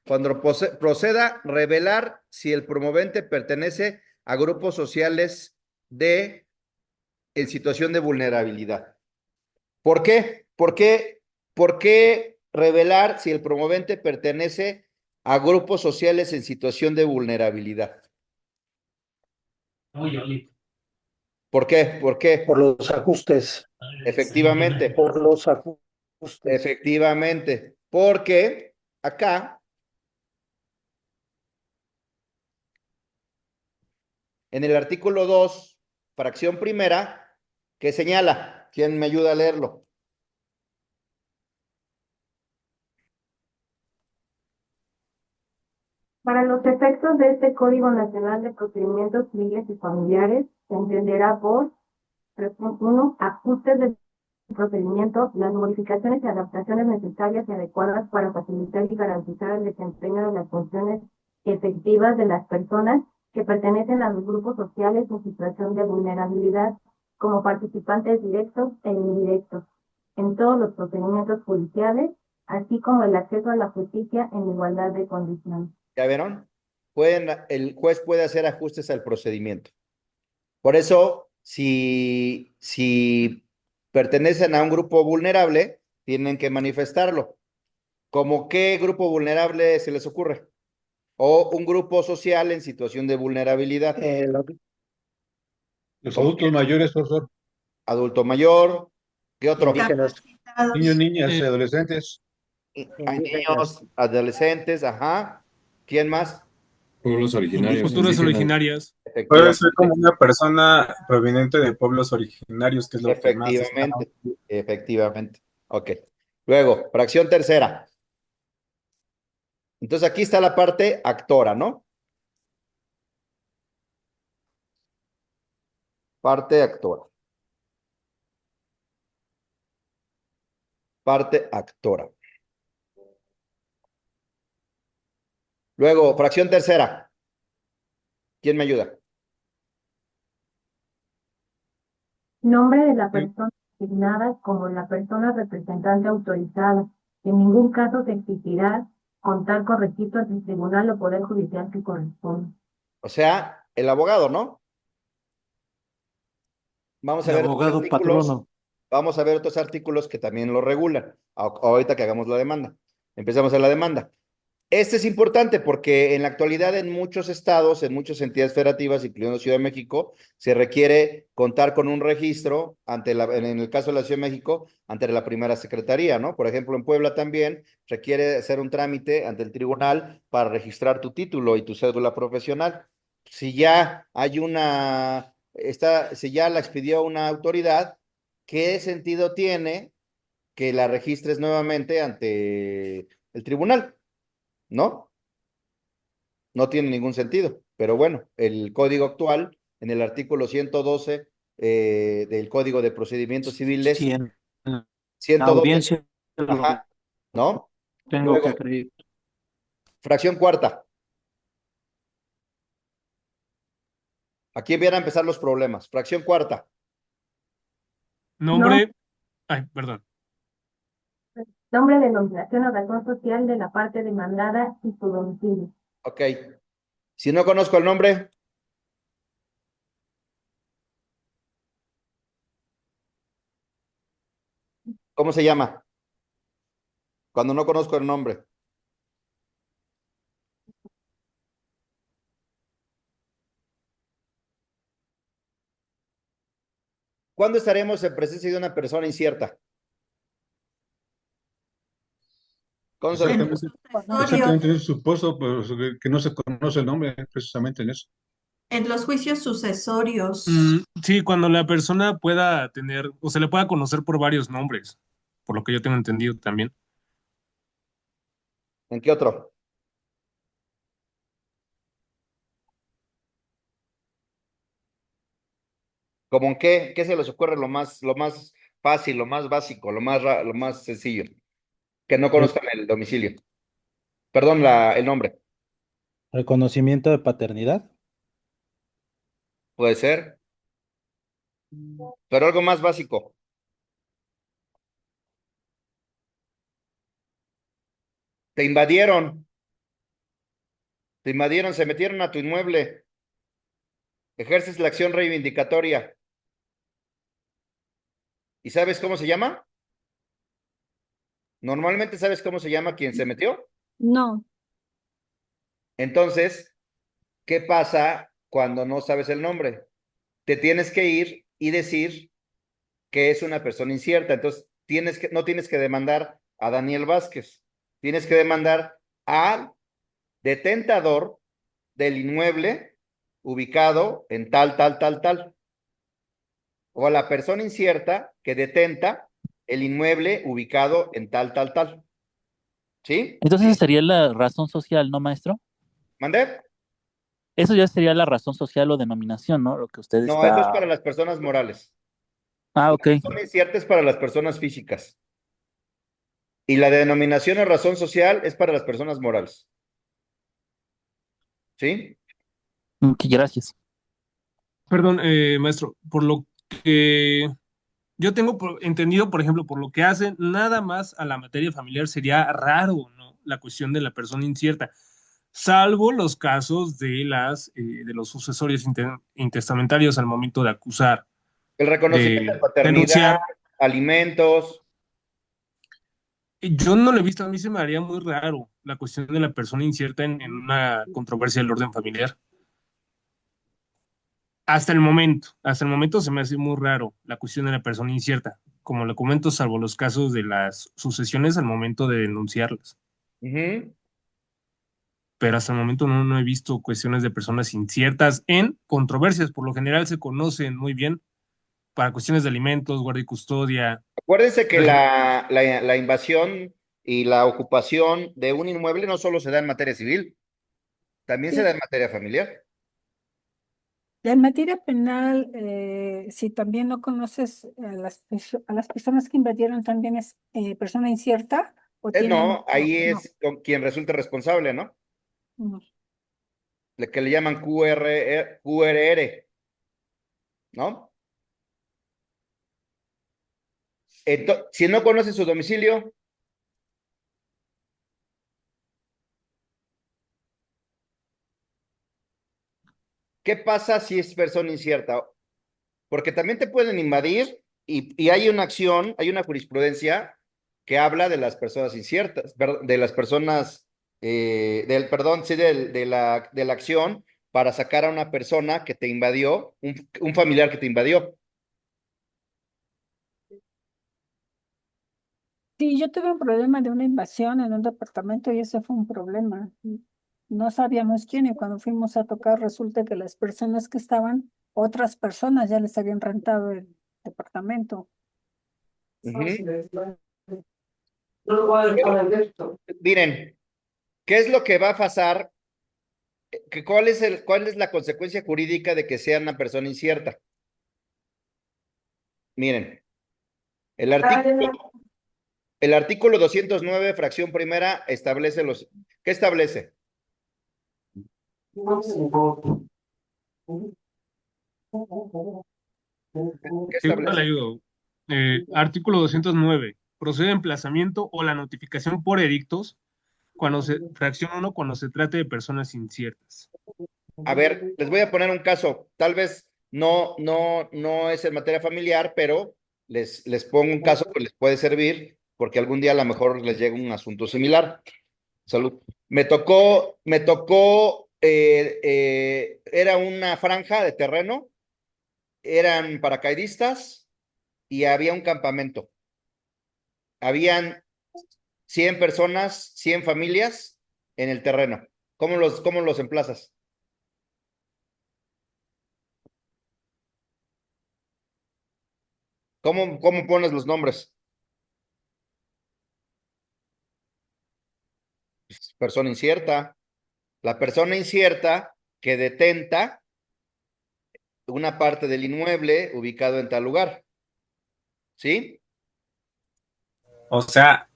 Cuando proceda a revelar si el promovente pertenece a grupos sociales en situación de vulnerabilidad. ¿Por qué? ¿Por qué revelar si el promovente pertenece a grupos sociales en situación de vulnerabilidad? ¿Por qué? ¿Por qué? Por los ajustes. Efectivamente. Por los ajustes. Efectivamente. Porque acá, en el artículo 2, fracción primera, ¿qué señala? ¿Quién me ayuda a leerlo? Para los efectos de este Código Nacional de Procedimientos Civiles y Familiares, se entenderá por 3.1, ajustes del procedimiento, las modificaciones y adaptaciones necesarias y adecuadas para facilitar y garantizar el desempeño de las funciones efectivas de las personas que pertenecen a los grupos sociales en situación de vulnerabilidad, como participantes directos e indirectos, en todos los procedimientos judiciales, así como el acceso a la justicia en igualdad de condiciones. ¿Ya vieron? El juez puede hacer ajustes al procedimiento. Por eso, si pertenecen a un grupo vulnerable, tienen que manifestarlo. ¿Cómo qué grupo vulnerable se les ocurre? O un grupo social en situación de vulnerabilidad. Los adultos mayores, profesor. Adulto mayor. ¿Qué otro? Niños, niñas, adolescentes. Hay niños, adolescentes, ajá. ¿Quién más? Pueblos originarios. Culturas originarias. Puede ser como una persona proveniente de pueblos originarios, que es lo que más está. Efectivamente, efectivamente. Ok. Luego, fracción tercera. Entonces aquí está la parte actora, ¿no? Parte actora. Parte actora. Luego, fracción tercera. ¿Quién me ayuda? Nombre de la persona designada como la persona representante autorizada. En ningún caso se exigirá contar con registros del tribunal o poder judicial que corresponda. O sea, el abogado, ¿no? Vamos a El ver abogado otros artículos. patrono. Vamos a ver otros artículos que también lo regulan. Ahorita que hagamos la demanda. Empezamos a la demanda. Este es importante porque en la actualidad en muchos estados, en muchas entidades federativas, incluyendo Ciudad de México, se requiere contar con un registro en el caso de la Ciudad de México, ante la primera secretaría, ¿no? Por ejemplo, en Puebla también requiere hacer un trámite ante el tribunal para registrar tu título y tu cédula profesional. Si ya hay si ya la expidió una autoridad, ¿qué sentido tiene que la registres nuevamente ante el tribunal? ¿No? No tiene ningún sentido. Pero bueno, el código actual, en el artículo 112 del Código de Procedimientos Civiles, Si en la 112, audiencia ajá, ¿no? tengo que Luego, acreditar. fracción cuarta. Aquí van a empezar los problemas. Fracción cuarta. Nombre. Ay, perdón. Nombre, denominación o razón social de la parte demandada y su domicilio. Ok. Si no conozco el nombre, ¿cómo se llama? Cuando no conozco el nombre. ¿Cuándo estaremos en presencia de una persona incierta? ¿Cómo se Exactamente, es supuesto pues, que no se conoce el nombre, precisamente en eso. En los juicios sucesorios. Sí, cuando la persona pueda tener, o se le pueda conocer por varios nombres, por lo que yo tengo entendido también. ¿En qué otro? ¿Cómo en qué? ¿Qué se les ocurre lo más fácil, lo más básico, lo más sencillo? Que no conozcan el domicilio. Perdón, el nombre. Reconocimiento de paternidad. Puede ser. Pero algo más básico. Te invadieron. Te invadieron, se metieron a tu inmueble. Ejerces la acción reivindicatoria. ¿Y sabes cómo se llama? Normalmente sabes cómo se llama quien se metió. No, Entonces, ¿qué pasa cuando no sabes el nombre? Te tienes que ir y decir que es una persona incierta. Entonces, no tienes que demandar a Daniel Vázquez. Tienes que demandar al detentador del inmueble ubicado en tal, tal, tal, tal. O a la persona incierta que detenta el inmueble ubicado en tal, tal, tal. ¿Sí? Entonces esa sería la razón social, ¿no, maestro? ¿Mandé? Eso ya sería la razón social o denominación, ¿no? Lo que usted No, eso es está... para las personas morales. Ah, La ok. persona incierta es para las personas físicas. Y la denominación o razón social es para las personas morales. ¿Sí? Ok, gracias. Perdón, maestro, por lo que yo tengo entendido, por ejemplo, por lo que hacen, nada más a la materia familiar sería raro, ¿no? La cuestión de la persona incierta, salvo los casos de los sucesorios intestamentarios al momento de acusar, El reconocimiento de de paternidad, denunciar. alimentos. Yo no lo he visto, a mí se me haría muy raro la cuestión de la persona incierta en una controversia del orden familiar. Hasta el momento se me hace muy raro la cuestión de la persona incierta, como le comento, salvo los casos de las sucesiones al momento de denunciarlas. Ujú. Pero hasta el momento no he visto cuestiones de personas inciertas en controversias. Por lo general se conocen muy bien para cuestiones de alimentos, guardia y custodia, Acuérdense que régimen. la invasión y la ocupación de un inmueble no solo se da en materia civil, también se da en materia familiar. en materia penal, si también no conoces a las personas que invadieron, también es persona incierta o tienen, No, ahí no, es con quien resulte responsable, ¿no? no. Que le llaman QRR, ¿no? Si no conoce su domicilio, ¿qué pasa si es persona incierta? Porque también te pueden invadir y hay una acción, hay una jurisprudencia que habla de las personas inciertas, de las personas, perdón, sí, de la acción para sacar a una persona que te invadió, un familiar que te invadió. Sí, yo tuve un problema de una invasión en un departamento y ese fue un problema. No sabíamos quién y cuando fuimos a tocar resulta que las personas que estaban, otras personas ya les habían rentado el departamento. Ujú. Miren, ¿qué es lo que va a pasar? ¿Cuál es la consecuencia jurídica de que sea una persona incierta? Miren, el artículo 209, fracción primera, establece ¿qué establece? ¿Qué Ahorita le establece? ayudo. Artículo 209. Procede emplazamiento o la notificación por edictos fracción 1, cuando se trate de personas inciertas. A ver, les voy a poner un caso. Tal vez no es en materia familiar, pero les pongo un caso que les puede servir, porque algún día a lo mejor les llega un asunto similar. Salud. Me tocó, era una franja de terreno, eran paracaidistas y había un campamento. Habían 100 personas, 100 familias en el terreno. ¿Cómo los emplazas? ¿Cómo pones los nombres? Persona incierta. La persona incierta que detenta una parte del inmueble ubicado en tal lugar. ¿Sí? O sea,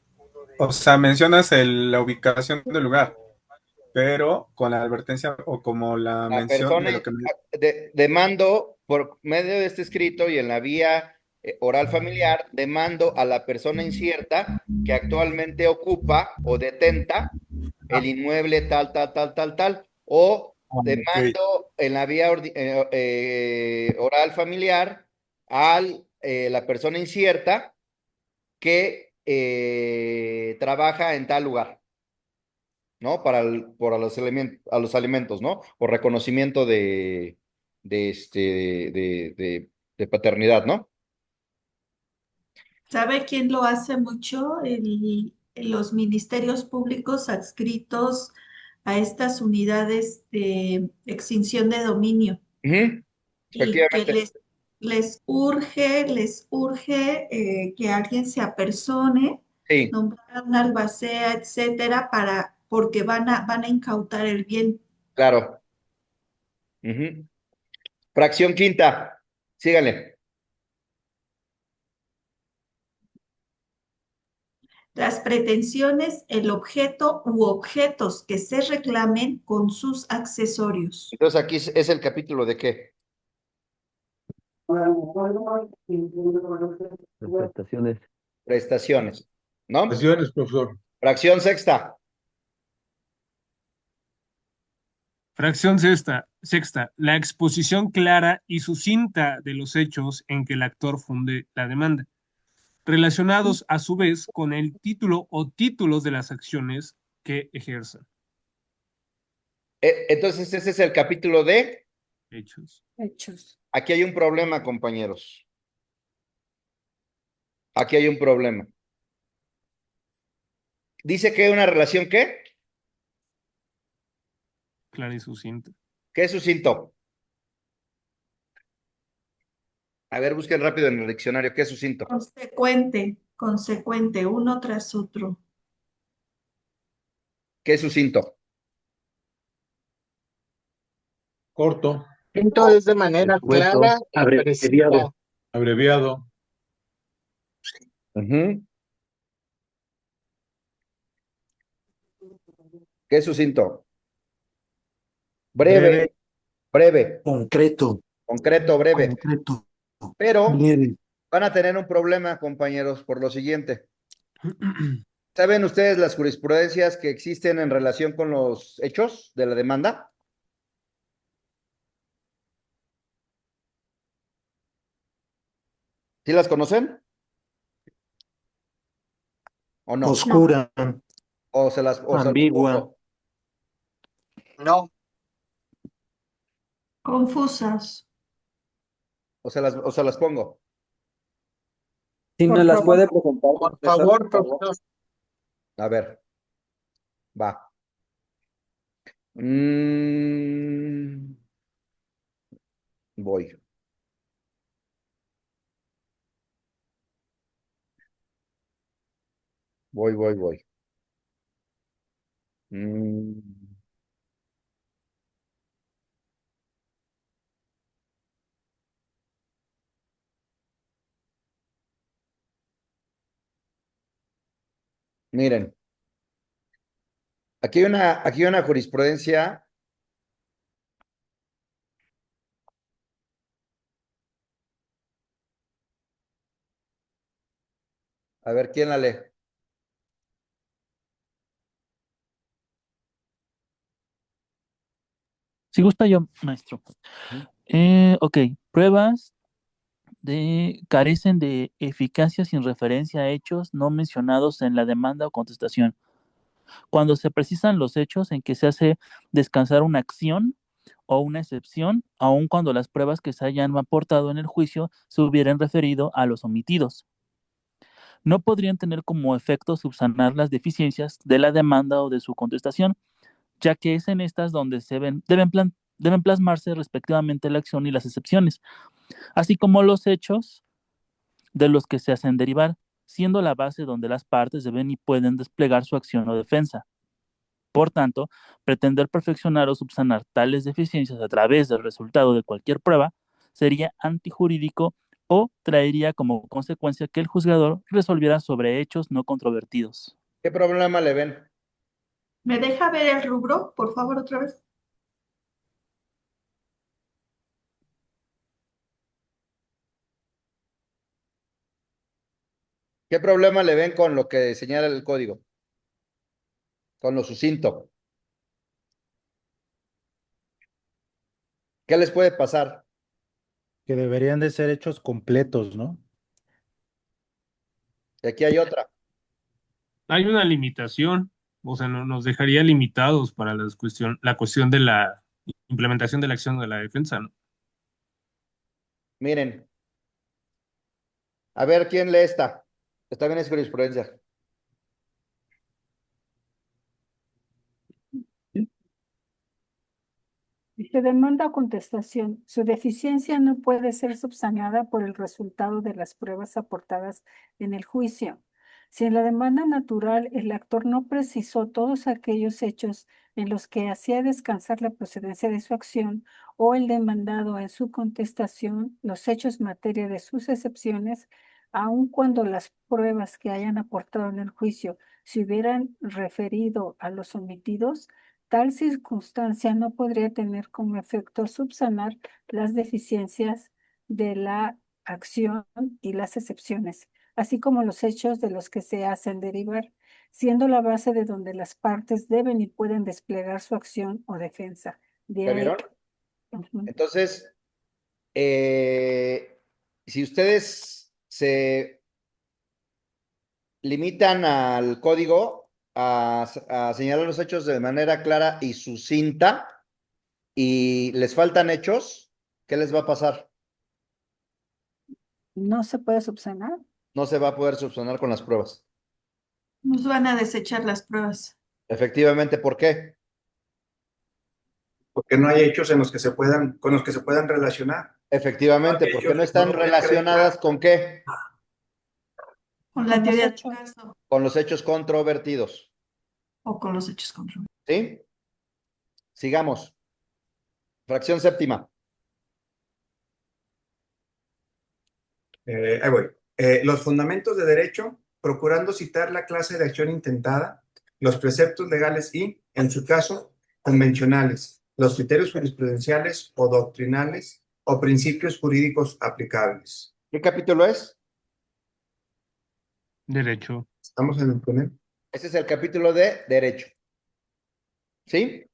mencionas la ubicación del lugar, pero con la advertencia o como la La mención persona de lo que me... demando por medio de este escrito y en la vía oral familiar, demando a la persona incierta que actualmente ocupa o detenta el inmueble tal, tal, tal, tal, tal. o Ok. demando en la vía oral familiar a la persona incierta que trabaja en tal lugar, ¿no? A los alimentos, ¿no? O reconocimiento de paternidad, ¿no? ¿Sabe quién lo hace mucho? Los ministerios públicos adscritos a estas unidades de extinción de dominio Ujú, y que efectivamente. les urge que alguien se apersone, Sí, nombrar una albacea, etcétera, porque van a incautar el bien. claro. Ujú. Fracción quinta. Síganle. Las pretensiones, el objeto u objetos que se reclamen con sus accesorios. Entonces aquí es el capítulo de qué? Las prestaciones. Prestaciones, ¿no? Prestaciones, profesor. Fracción sexta. Fracción sexta, la exposición clara y sucinta de los hechos en que el actor funde la demanda, relacionados a su vez con el título o títulos de las acciones que ejerzan. Entonces ese es el capítulo de... Hechos. Hechos. Aquí hay un problema, compañeros. Aquí hay un problema. Dice que hay una relación, ¿qué? Clara y sucinta. ¿Qué es sucinto? A ver, busquen rápido en el diccionario, ¿qué es sucinto? Consecuente, uno tras otro. ¿Qué es sucinto? Corto. Quinto es de manera Escueto. clara y Abreviado. precisa. Abreviado. Ujú. ¿Qué es sucinto? Breve, breve, Concreto. concreto, breve. Concreto. Pero Breve. van a tener un problema, compañeros, por lo siguiente. ¿Saben ustedes las jurisprudencias que existen en relación con los hechos de la demanda? ¿Sí las conocen? ¿O no? Oscura. ¿O se las Ambigua. pongo? No. Confusas. ¿O se las pongo? Si Por nos las favor. puede presentar, Por profesor, favor, por favor. profesor. A ver. Va. Mm, voy. Voy. Mm, miren, aquí hay una jurisprudencia. A ver, ¿quién la lee? Si gusta yo, maestro. Ok, pruebas carecen de eficacia sin referencia a hechos no mencionados en la demanda o contestación. Cuando se precisan los hechos en que se hace descansar una acción o una excepción, aun cuando las pruebas que se hayan aportado en el juicio se hubieran referido a los omitidos. No podrían tener como efecto subsanar las deficiencias de la demanda o de su contestación, ya que es en estas donde deben plasmarse respectivamente la acción y las excepciones, así como los hechos de los que se hacen derivar, siendo la base donde las partes deben y pueden desplegar su acción o defensa. Por tanto, pretender perfeccionar o subsanar tales deficiencias a través del resultado de cualquier prueba sería antijurídico o traería como consecuencia que el juzgador resolviera sobre hechos no controvertidos. ¿Qué problema le ven? ¿Me deja ver el rubro, por favor, otra vez? ¿Qué problema le ven con lo que señala el código? Con lo sucinto. ¿Qué les puede pasar? Que deberían de ser hechos completos, ¿no? Y aquí hay otra. Hay una limitación, o sea, nos dejaría limitados para la cuestión de la implementación de la acción de la defensa, ¿no? Miren, a ver quién lee esta. Está bien, es jurisprudencia. Dice demanda o contestación. Su deficiencia no puede ser subsanada por el resultado de las pruebas aportadas en el juicio. Si en la demanda natural el actor no precisó todos aquellos hechos en los que hacía descansar la procedencia de su acción, o el demandado en su contestación los hechos materia de sus excepciones, aun cuando las pruebas que hayan aportado en el juicio se hubieran referido a los omitidos, tal circunstancia no podría tener como efecto subsanar las deficiencias de la acción y las excepciones, así como los hechos de los que se hacen derivar, siendo la base de donde las partes deben y pueden desplegar su acción o defensa. De ¿Ya ahí, vieron? Entonces, si ustedes se limitan al código a señalar los hechos de manera clara y sucinta y les faltan hechos, ¿qué les va a pasar? no se puede subsanar. No se va a poder subsanar con las pruebas. Nos van a desechar las pruebas. Efectivamente, ¿por qué? Porque no hay hechos en los que se puedan, con los que se puedan relacionar. Efectivamente, porque no están relacionadas con qué? Con Con la los teoría del hechos. caso Con los hechos controvertidos. o con los hechos controvertidos. ¿Sí? Sigamos. Fracción séptima. Ahí voy. Los fundamentos de derecho, procurando citar la clase de acción intentada, los preceptos legales y, en su caso, convencionales, los criterios jurisprudenciales o doctrinales o principios jurídicos aplicables. ¿Qué capítulo es? Derecho. Estamos en el primer. Ese es el capítulo de derecho. ¿Sí?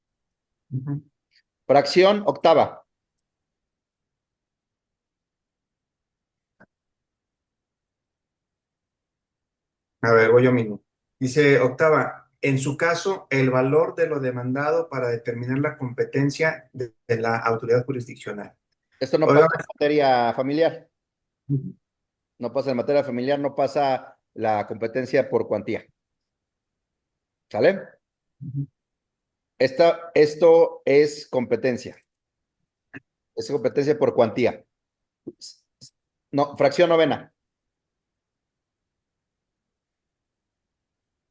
Fracción octava. A ver, voy yo mismo. Dice octava, en su caso, el valor de lo demandado para determinar la competencia de la autoridad jurisdiccional. Esto no pasa en materia familiar. No pasa en materia familiar, no pasa la competencia por cuantía. ¿Sale? Esto es competencia. Es competencia por cuantía. No, fracción novena.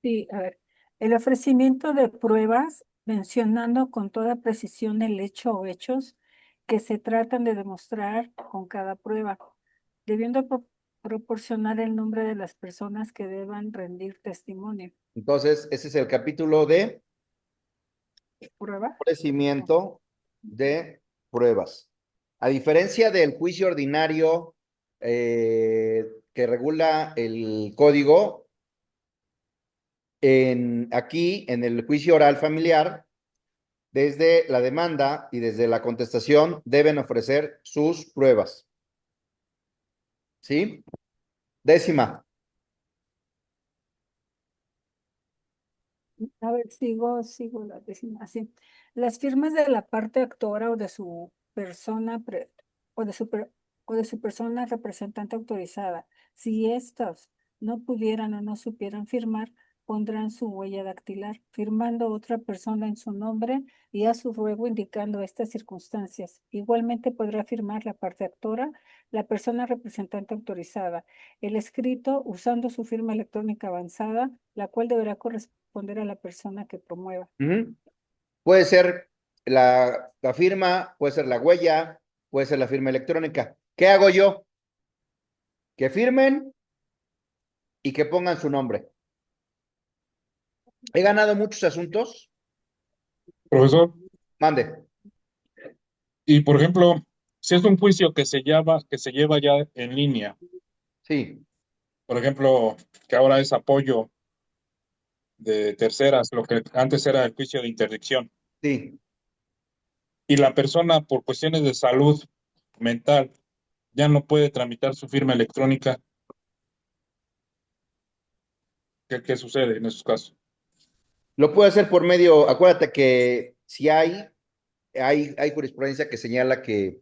Sí, a ver, el ofrecimiento de pruebas mencionando con toda precisión el hecho o hechos que se tratan de demostrar con cada prueba, debiendo proporcionar el nombre de las personas que deban rendir testimonio. Entonces, ese es el capítulo de ¿Prueba? ofrecimiento de pruebas. A diferencia del juicio ordinario que regula el código, aquí en el juicio oral familiar, desde la demanda y desde la contestación deben ofrecer sus pruebas. ¿Sí? Décima. A ver, sigo la décima, así. Las firmas de la parte actora o de su persona o de su persona representante autorizada, si éstas no pudieran o no supieran firmar, pondrán su huella dactilar, firmando otra persona en su nombre y a su ruego indicando estas circunstancias. Igualmente podrá firmar la parte actora, la persona representante autorizada, el escrito usando su firma electrónica avanzada, la cual deberá corresponder a la persona que promueva. Puede ser la firma, puede ser la huella, puede ser la firma electrónica. ¿Qué hago yo? Que firmen y que pongan su nombre. He ganado muchos asuntos. Profesor, Mande. y por ejemplo, si es un juicio que se lleva ya en línea, Sí. por ejemplo, que ahora es apoyo de terceras, lo que antes era el juicio de interdicción. Sí. y la persona por cuestiones de salud mental ya no puede tramitar su firma electrónica, ¿qué sucede en esos casos? Lo puede hacer por medio, acuérdate que si hay jurisprudencia que señala que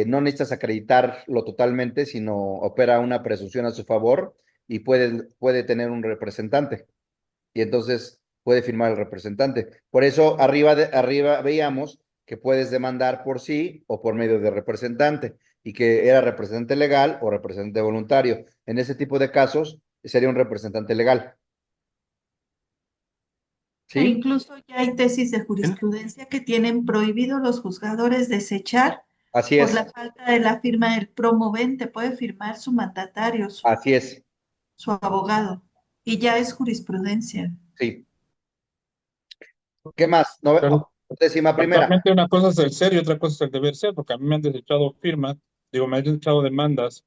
no necesitas acreditarlo totalmente, sino opera una presunción a su favor y puede tener un representante. Y entonces puede firmar el representante. Por eso arriba veíamos que puedes demandar por sí o por medio de representante y que era representante legal o representante voluntario. En ese tipo de casos sería un representante legal. E ¿Sí? incluso ya hay tesis de jurisprudencia que tienen prohibido los juzgadores desechar Así por es, la falta de la firma del promovente. Puede firmar su mandatario, así es, su abogado, y ya es jurisprudencia. sí. ¿Qué más? Pero Décima primera. actualmente una cosa es el ser y otra cosa es el deber ser, porque a mí me han desechado firmas, me han desechado demandas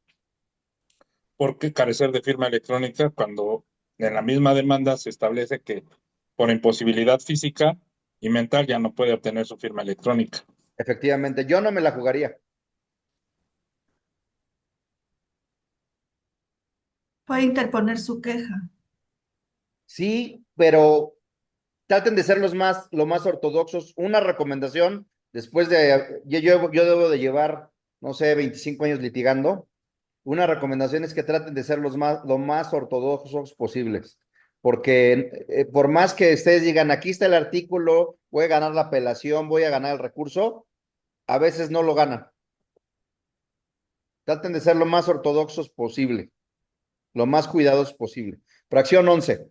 porque carecer de firma electrónica cuando en la misma demanda se establece que por imposibilidad física y mental ya no puede obtener su firma electrónica. Efectivamente, yo no me la jugaría. Puede interponer su queja. Sí, pero traten de ser lo más ortodoxos. Una recomendación, después de, yo debo de llevar, no sé, 25 años litigando. Una recomendación es que traten de ser lo más ortodoxos posibles. Porque por más que ustedes digan, aquí está el artículo, voy a ganar la apelación, voy a ganar el recurso, a veces no lo ganan. Traten de ser lo más ortodoxos posible, lo más cuidadosos posible. Fracción 11.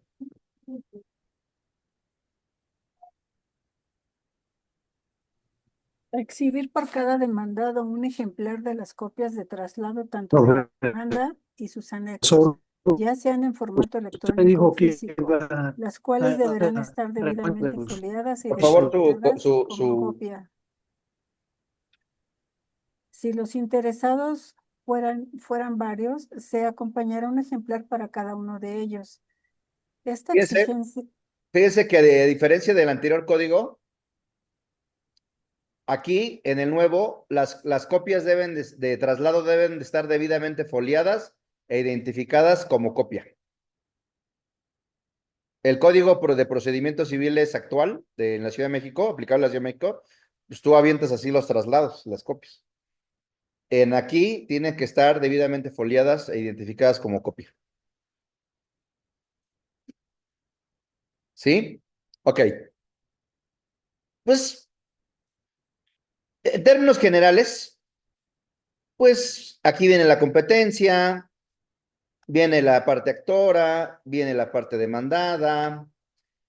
Exhibir por cada demandado un ejemplar de las copias de traslado tanto de la demanda y sus anexos, ya sean en formato electrónico o físico, las cuales deberán estar debidamente foliadas y Por favor, identificadas como su... copia. Si los interesados fueran varios, se acompañará un ejemplar para cada uno de ellos. Esta exigencia... Fíjense que a diferencia del anterior código, aquí en el nuevo, las copias de traslado deben de estar debidamente foliadas e identificadas como copia. El código de procedimientos civiles actual de la Ciudad de México, aplicable a la Ciudad de México, pues tú avientas así los traslados, las copias. En aquí tienen que estar debidamente foliadas e identificadas como copia. ¿Sí? Ok. Pues, en términos generales, pues aquí viene la competencia, viene la parte actora, viene la parte demandada,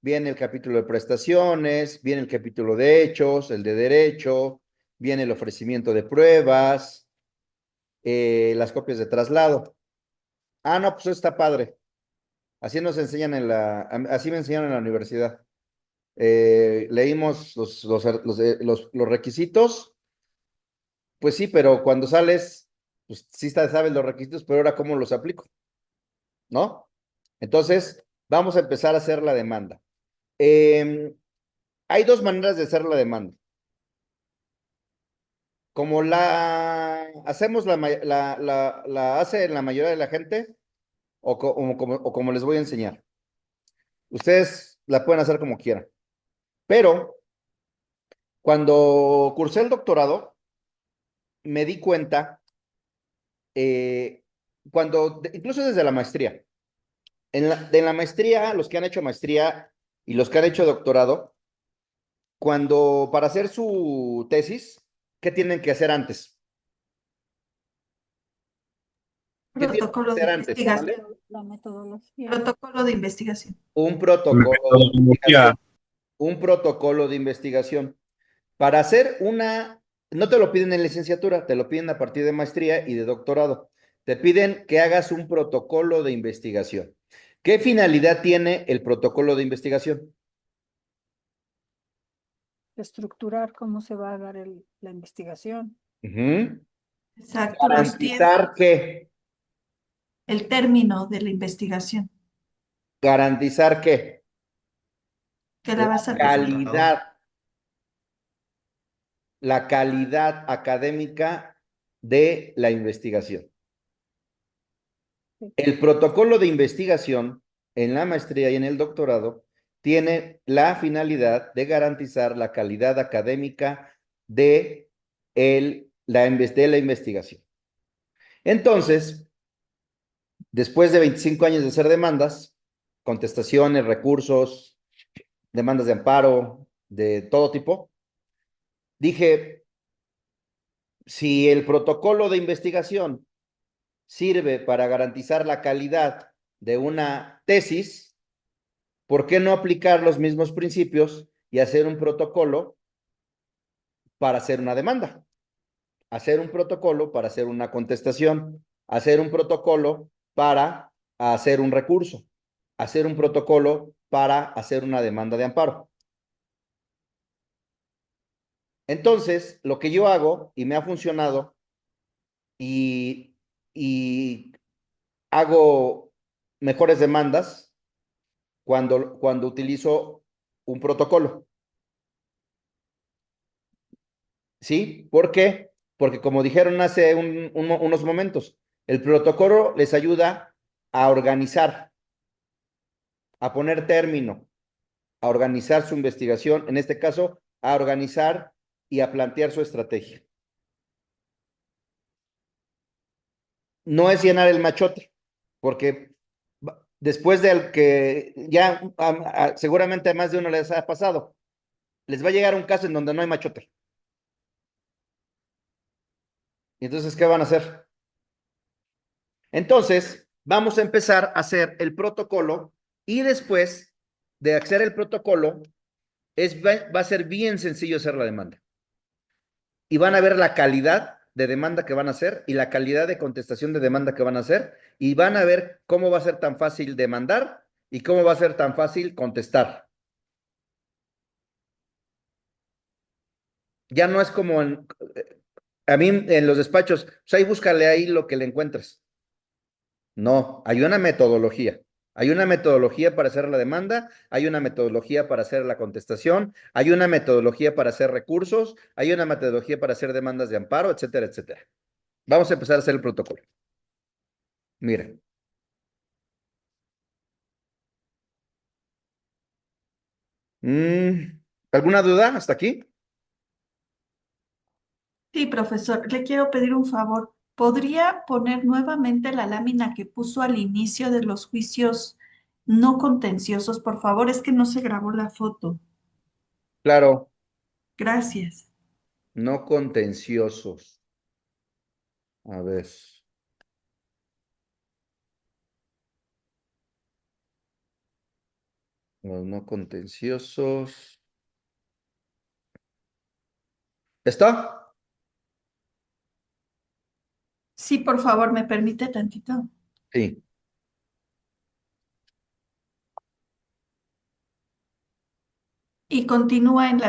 viene el capítulo de prestaciones, viene el capítulo de hechos, el de derecho, viene el ofrecimiento de pruebas, las copias de traslado. Ah, no, pues eso está padre. Así nos enseñan así me enseñaron en la universidad. Leímos los requisitos, pues sí, pero cuando sales, pues sí sabes los requisitos, pero ahora cómo los aplico, ¿no? Entonces, vamos a empezar a hacer la demanda. Hay dos maneras de hacer la demanda. Como la hacemos la hace la mayoría de la gente, o como les voy a enseñar. Ustedes la pueden hacer como quieran. Pero cuando cursé el doctorado, me di cuenta, incluso desde la maestría, de la maestría, los que han hecho maestría y los que han hecho doctorado, para hacer su tesis, ¿qué tienen que hacer antes? ¿Qué tienen que Protocolo de hacer antes? investigación. ¿Vale? La metodología. Protocolo de investigación. Un protocolo de investigación. Un protocolo de investigación. Para hacer no te lo piden en licenciatura, te lo piden a partir de maestría y de doctorado. Te piden que hagas un protocolo de investigación. ¿Qué finalidad tiene el protocolo de investigación? Estructurar cómo se va a dar la investigación. Exacto. Garantizar que. El término de la investigación. Garantizar que. Que la vas a calidad. la calidad académica de la investigación. El protocolo de investigación en la maestría y en el doctorado tiene la finalidad de garantizar la calidad académica de la investigación. Entonces, después de 25 años de hacer demandas, contestaciones, recursos, demandas de amparo, de todo tipo, dije, si el protocolo de investigación sirve para garantizar la calidad de una tesis, ¿por qué no aplicar los mismos principios y hacer un protocolo para hacer una demanda? Hacer un protocolo para hacer una contestación, hacer un protocolo para hacer un recurso, hacer un protocolo para hacer una demanda de amparo. Entonces, lo que yo hago, y me ha funcionado, y hago mejores demandas cuando utilizo un protocolo. ¿Sí? ¿Por qué? Porque como dijeron hace unos momentos, el protocolo les ayuda a organizar, a poner término, a organizar su investigación, en este caso, a organizar y a plantear su estrategia. No es llenar el machote, porque después del que ya seguramente a más de uno les ha pasado, les va a llegar un caso en donde no hay machote. ¿Y entonces qué van a hacer? Entonces, vamos a empezar a hacer el protocolo y después de hacer el protocolo, va a ser bien sencillo hacer la demanda. Y van a ver la calidad de demanda que van a hacer y la calidad de contestación de demanda que van a hacer y van a ver cómo va a ser tan fácil demandar y cómo va a ser tan fácil contestar. Ya no es como a mí en los despachos, pues ahí búscale ahí lo que le encuentres. No, hay una metodología. Hay una metodología para hacer la demanda, hay una metodología para hacer la contestación, hay una metodología para hacer recursos, hay una metodología para hacer demandas de amparo, etcétera, etcétera. Vamos a empezar a hacer el protocolo. Miren. ¿Alguna duda hasta aquí? Sí, profesor, le quiero pedir un favor. ¿Podría poner nuevamente la lámina que puso al inicio de los juicios no contenciosos, por favor? Es que no se grabó la foto. Claro. Gracias. No contenciosos. A ver. Los no contenciosos. ¿Está? Sí, por favor, ¿me permite tantito? Sí. Y continúa en la